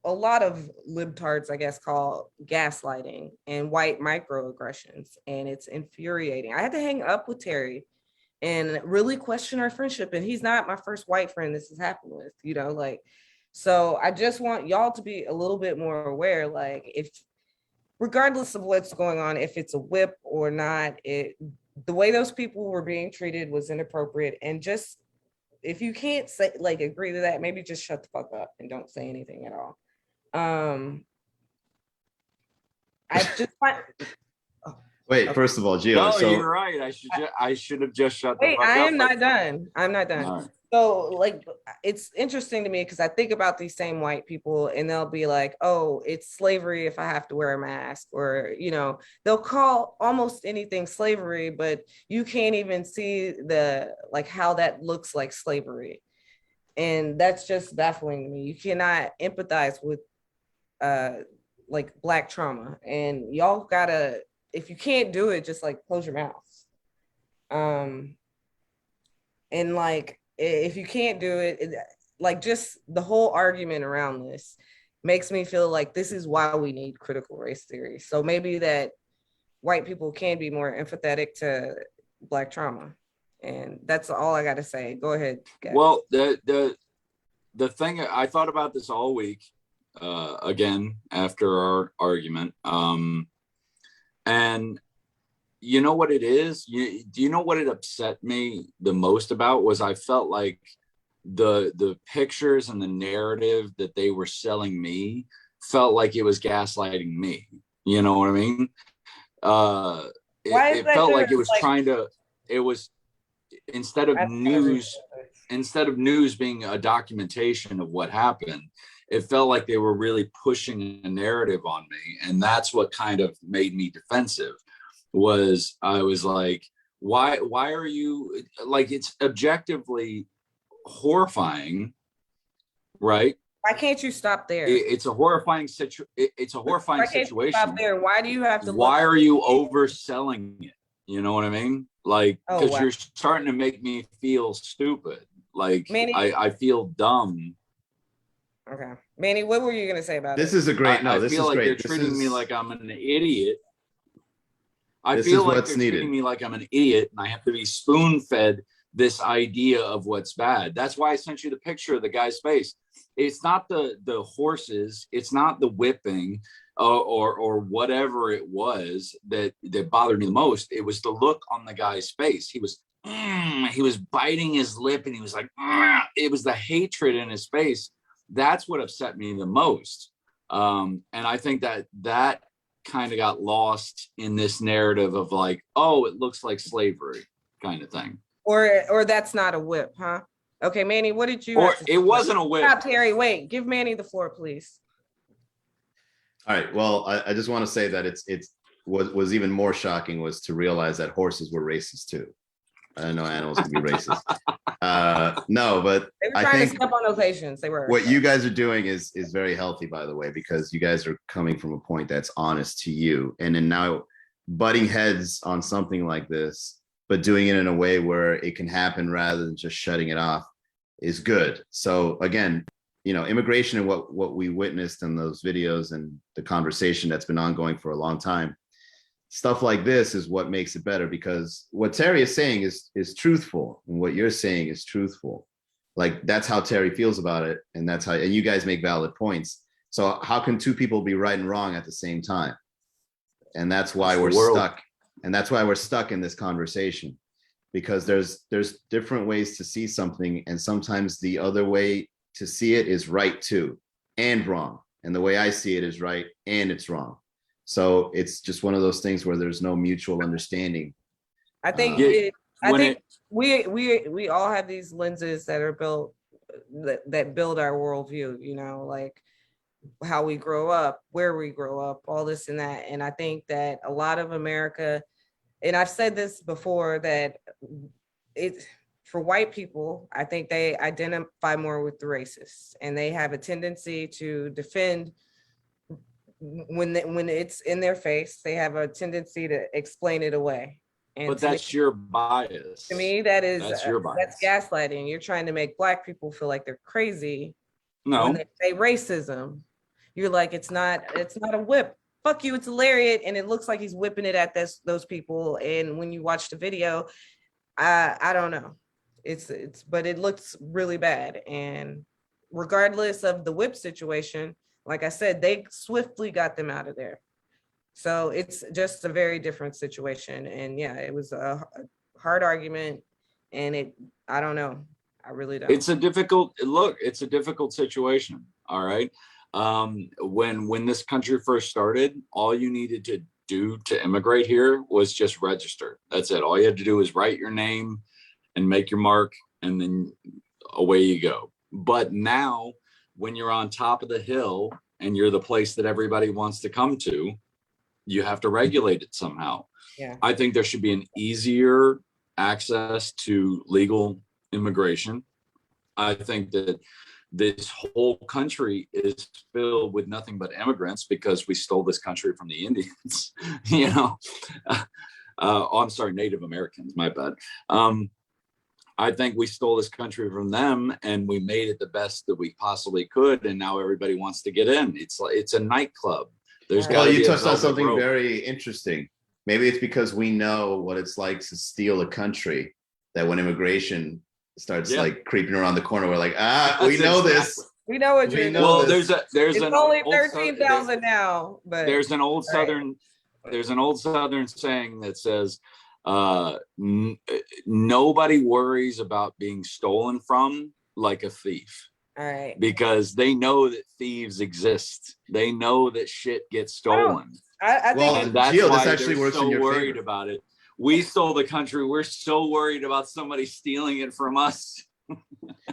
a lot of libtards, I guess, call gaslighting and white microaggressions, and it's infuriating. I had to hang up with Terry and really question our friendship, and he's not my first white friend this has happened with, like, so I just want y'all to be a little bit more aware, like, if regardless of what's going on, if it's a whip or not, the way those people were being treated was inappropriate. And just, if you can't say, like, agree to that, maybe just shut the fuck up and don't say anything at all. I just find. Wait, first of all, Gio. No, so you're right. I should have just shut the Wait, fuck up. I am not done. I'm not done. All right. So, like, it's interesting to me because I think about these same white people and they'll be like, oh, it's slavery if I have to wear a mask, or, they'll call almost anything slavery, but you can't even see how that looks like slavery. And that's just baffling to me. You cannot empathize with like Black trauma, and y'all gotta, if you can't do it, just like close your mouth. And like, if you can't do it, like, just the whole argument around this makes me feel like this is why we need critical race theory. So maybe that white people can be more empathetic to Black trauma. And that's all I got to say. Go ahead, guys. Well, the thing, I thought about this all week, again, after our argument. And you know what it is? Do you know what it upset me the most about was I felt like the pictures and the narrative that they were selling me felt like it was gaslighting me. You know what I mean? It felt like it was trying to, it was instead of news being a documentation of what happened, it felt like they were really pushing a narrative on me. And that's what kind of made me defensive. I was like, why are you, like, it's objectively horrifying, right? Why can't you stop there? It's a horrifying Why can't you situation. stop there? Why do you have to? Why are you overselling it? You know what I mean? Like, because wow. you're starting to make me feel stupid. Like, Manny, I feel dumb. Okay, Manny, what were you gonna say about This it? is a great. No, I this feel is like great. they're treating me like I'm an idiot. This is what's needed. Treating me like I'm an idiot, and I have to be spoon-fed this idea of what's bad. That's why I sent you the picture of the guy's face. It's not the horses, it's not the whipping, or whatever it was that bothered me the most. It was the look on the guy's face. He was biting his lip, and he was like, it was the hatred in his face. That's what upset me the most. And I think that kind of got lost in this narrative of like, oh, it looks like slavery kind of thing. Or that's not a whip, huh? Okay, Manny, what did you? Or it wasn't a whip. Stop, Terry. Wait, give Manny the floor, please. All right. Well, I just want to say that was even more shocking was to realize that horses were racist too. I didn't know animals could be racist. No, but they were trying to step on those Asians. They were. What you guys are doing is very healthy, by the way, because you guys are coming from a point that's honest to you, and then now butting heads on something like this, but doing it in a way where it can happen rather than just shutting it off is good. So again, immigration and what we witnessed in those videos and the conversation that's been ongoing for a long time, stuff like this is what makes it better, because what Terry is saying is truthful, and what you're saying is truthful. Like, that's how Terry feels about it, and and you guys make valid points. So how can two people be right and wrong at the same time? And that's why we're stuck. And that's why we're stuck in this conversation, because there's different ways to see something, and sometimes the other way to see it is right too, and wrong. And the way I see it is right, and it's wrong. So it's just one of those things where there's no mutual understanding. I think we all have these lenses that are built that build our worldview, like how we grow up, where we grow up, all this and that. And I think that a lot of America, and I've said this before, that for white people, I think they identify more with the racists, and they have a tendency to defend when it's in their face. They have a tendency to explain it away. And but that's your bias. To me, that's your bias. That's gaslighting. You're trying to make Black people feel like they're crazy. No. When they say racism, you're like, it's not a whip. Fuck you, it's a lariat, and it looks like he's whipping it at those people. And when you watch the video, I don't know. But it looks really bad. And regardless of the whip situation, like I said, they swiftly got them out of there. So it's just a very different situation. And yeah, it was a hard argument, and I don't know. I really don't. It's a difficult situation. All right. When this country first started, all you needed to do to immigrate here was just register. That's it. All you had to do was write your name and make your mark, and then away you go. But now, when you're on top of the hill and you're the place that everybody wants to come to, you have to regulate it somehow. Yeah. I think there should be an easier access to legal immigration. I think that this whole country is filled with nothing but immigrants because we stole this country from the Indians. I'm sorry, Native Americans, my bad. I think we stole this country from them, and we made it the best that we possibly could, and now everybody wants to get in. It's a nightclub. Well, you touched on something very interesting. Maybe it's because we know what it's like to steal a country, that when immigration starts like creeping around the corner, we're like, we know this. We know what you're doing. Well, there's it's only 13,000 now, but there's an old Southern saying that says, nobody worries about being stolen from like a thief. All right. Because they know that thieves exist. They know that shit gets stolen. I think and that's Gio, why this actually they're works so in your worried favor. about it. we stole the country. We're so worried about somebody stealing it from us. Well,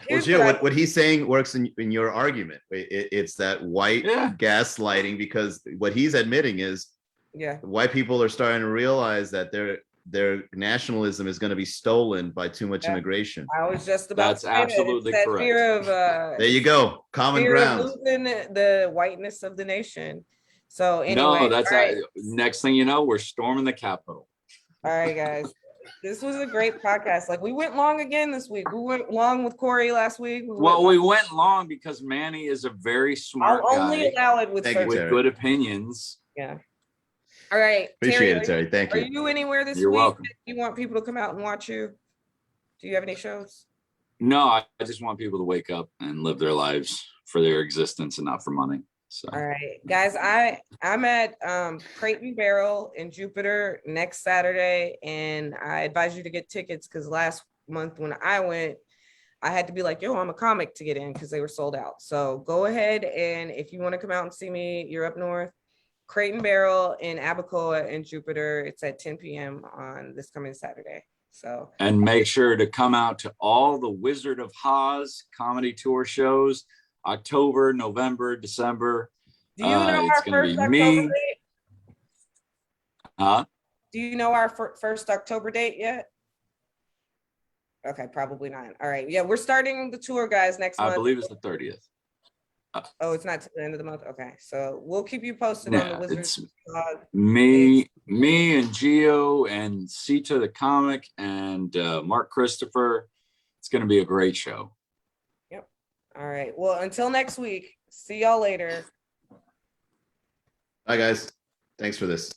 Here's Gio, what what he's saying works in your argument. It's that white Yeah. gaslighting, because what he's admitting is yeah. white people are starting to realize that their nationalism is going to be stolen by too much Yeah. immigration. I was just about That's to say that. It's absolutely that correct. fear of There you go. Common fear of ground. losing the whiteness of the nation. So anyway, No, that's all right. next thing you know, we're storming the Capitol. All right, guys. This was a great podcast. Like, we went long again this week. We went long with Corey last week. We went long because Manny is a very smart I'll only guy allow it with Thank you, certain. with Terry. good opinions. Yeah. All right. Appreciate Terry, it, Terry. Thank Are you. you anywhere this You're week? welcome. You want people to come out and watch you? Do you have any shows? No, I just want people to wake up and live their lives for their existence and not for money. So All right, guys, I'm at Crate and Barrel in Jupiter next Saturday, and I advise you to get tickets because last month when I went, I had to be like, yo, I'm a comic to get in because they were sold out. So go ahead, and if you want to come out and see me, you're up north. Crate and Barrel in Abacoa in Jupiter. It's at 10 p.m. on this coming Saturday. So and make sure to come out to all the Wizard of Oz comedy tour shows. October, November, December. do you know It's our gonna first be October me. date? Huh? Do you know our first October date yet? Okay, probably not. All right. Yeah, we're starting the tour, guys, next month. I believe it's the 30th. Oh, it's not to the end of the month. Okay, so we'll keep you posted on the Yeah, Wizards. it's me and Gio and Sita the comic and Mark Christopher. It's going to be a great show. Yep. All right. Well, until next week. See y'all later. Bye, guys. Thanks for this.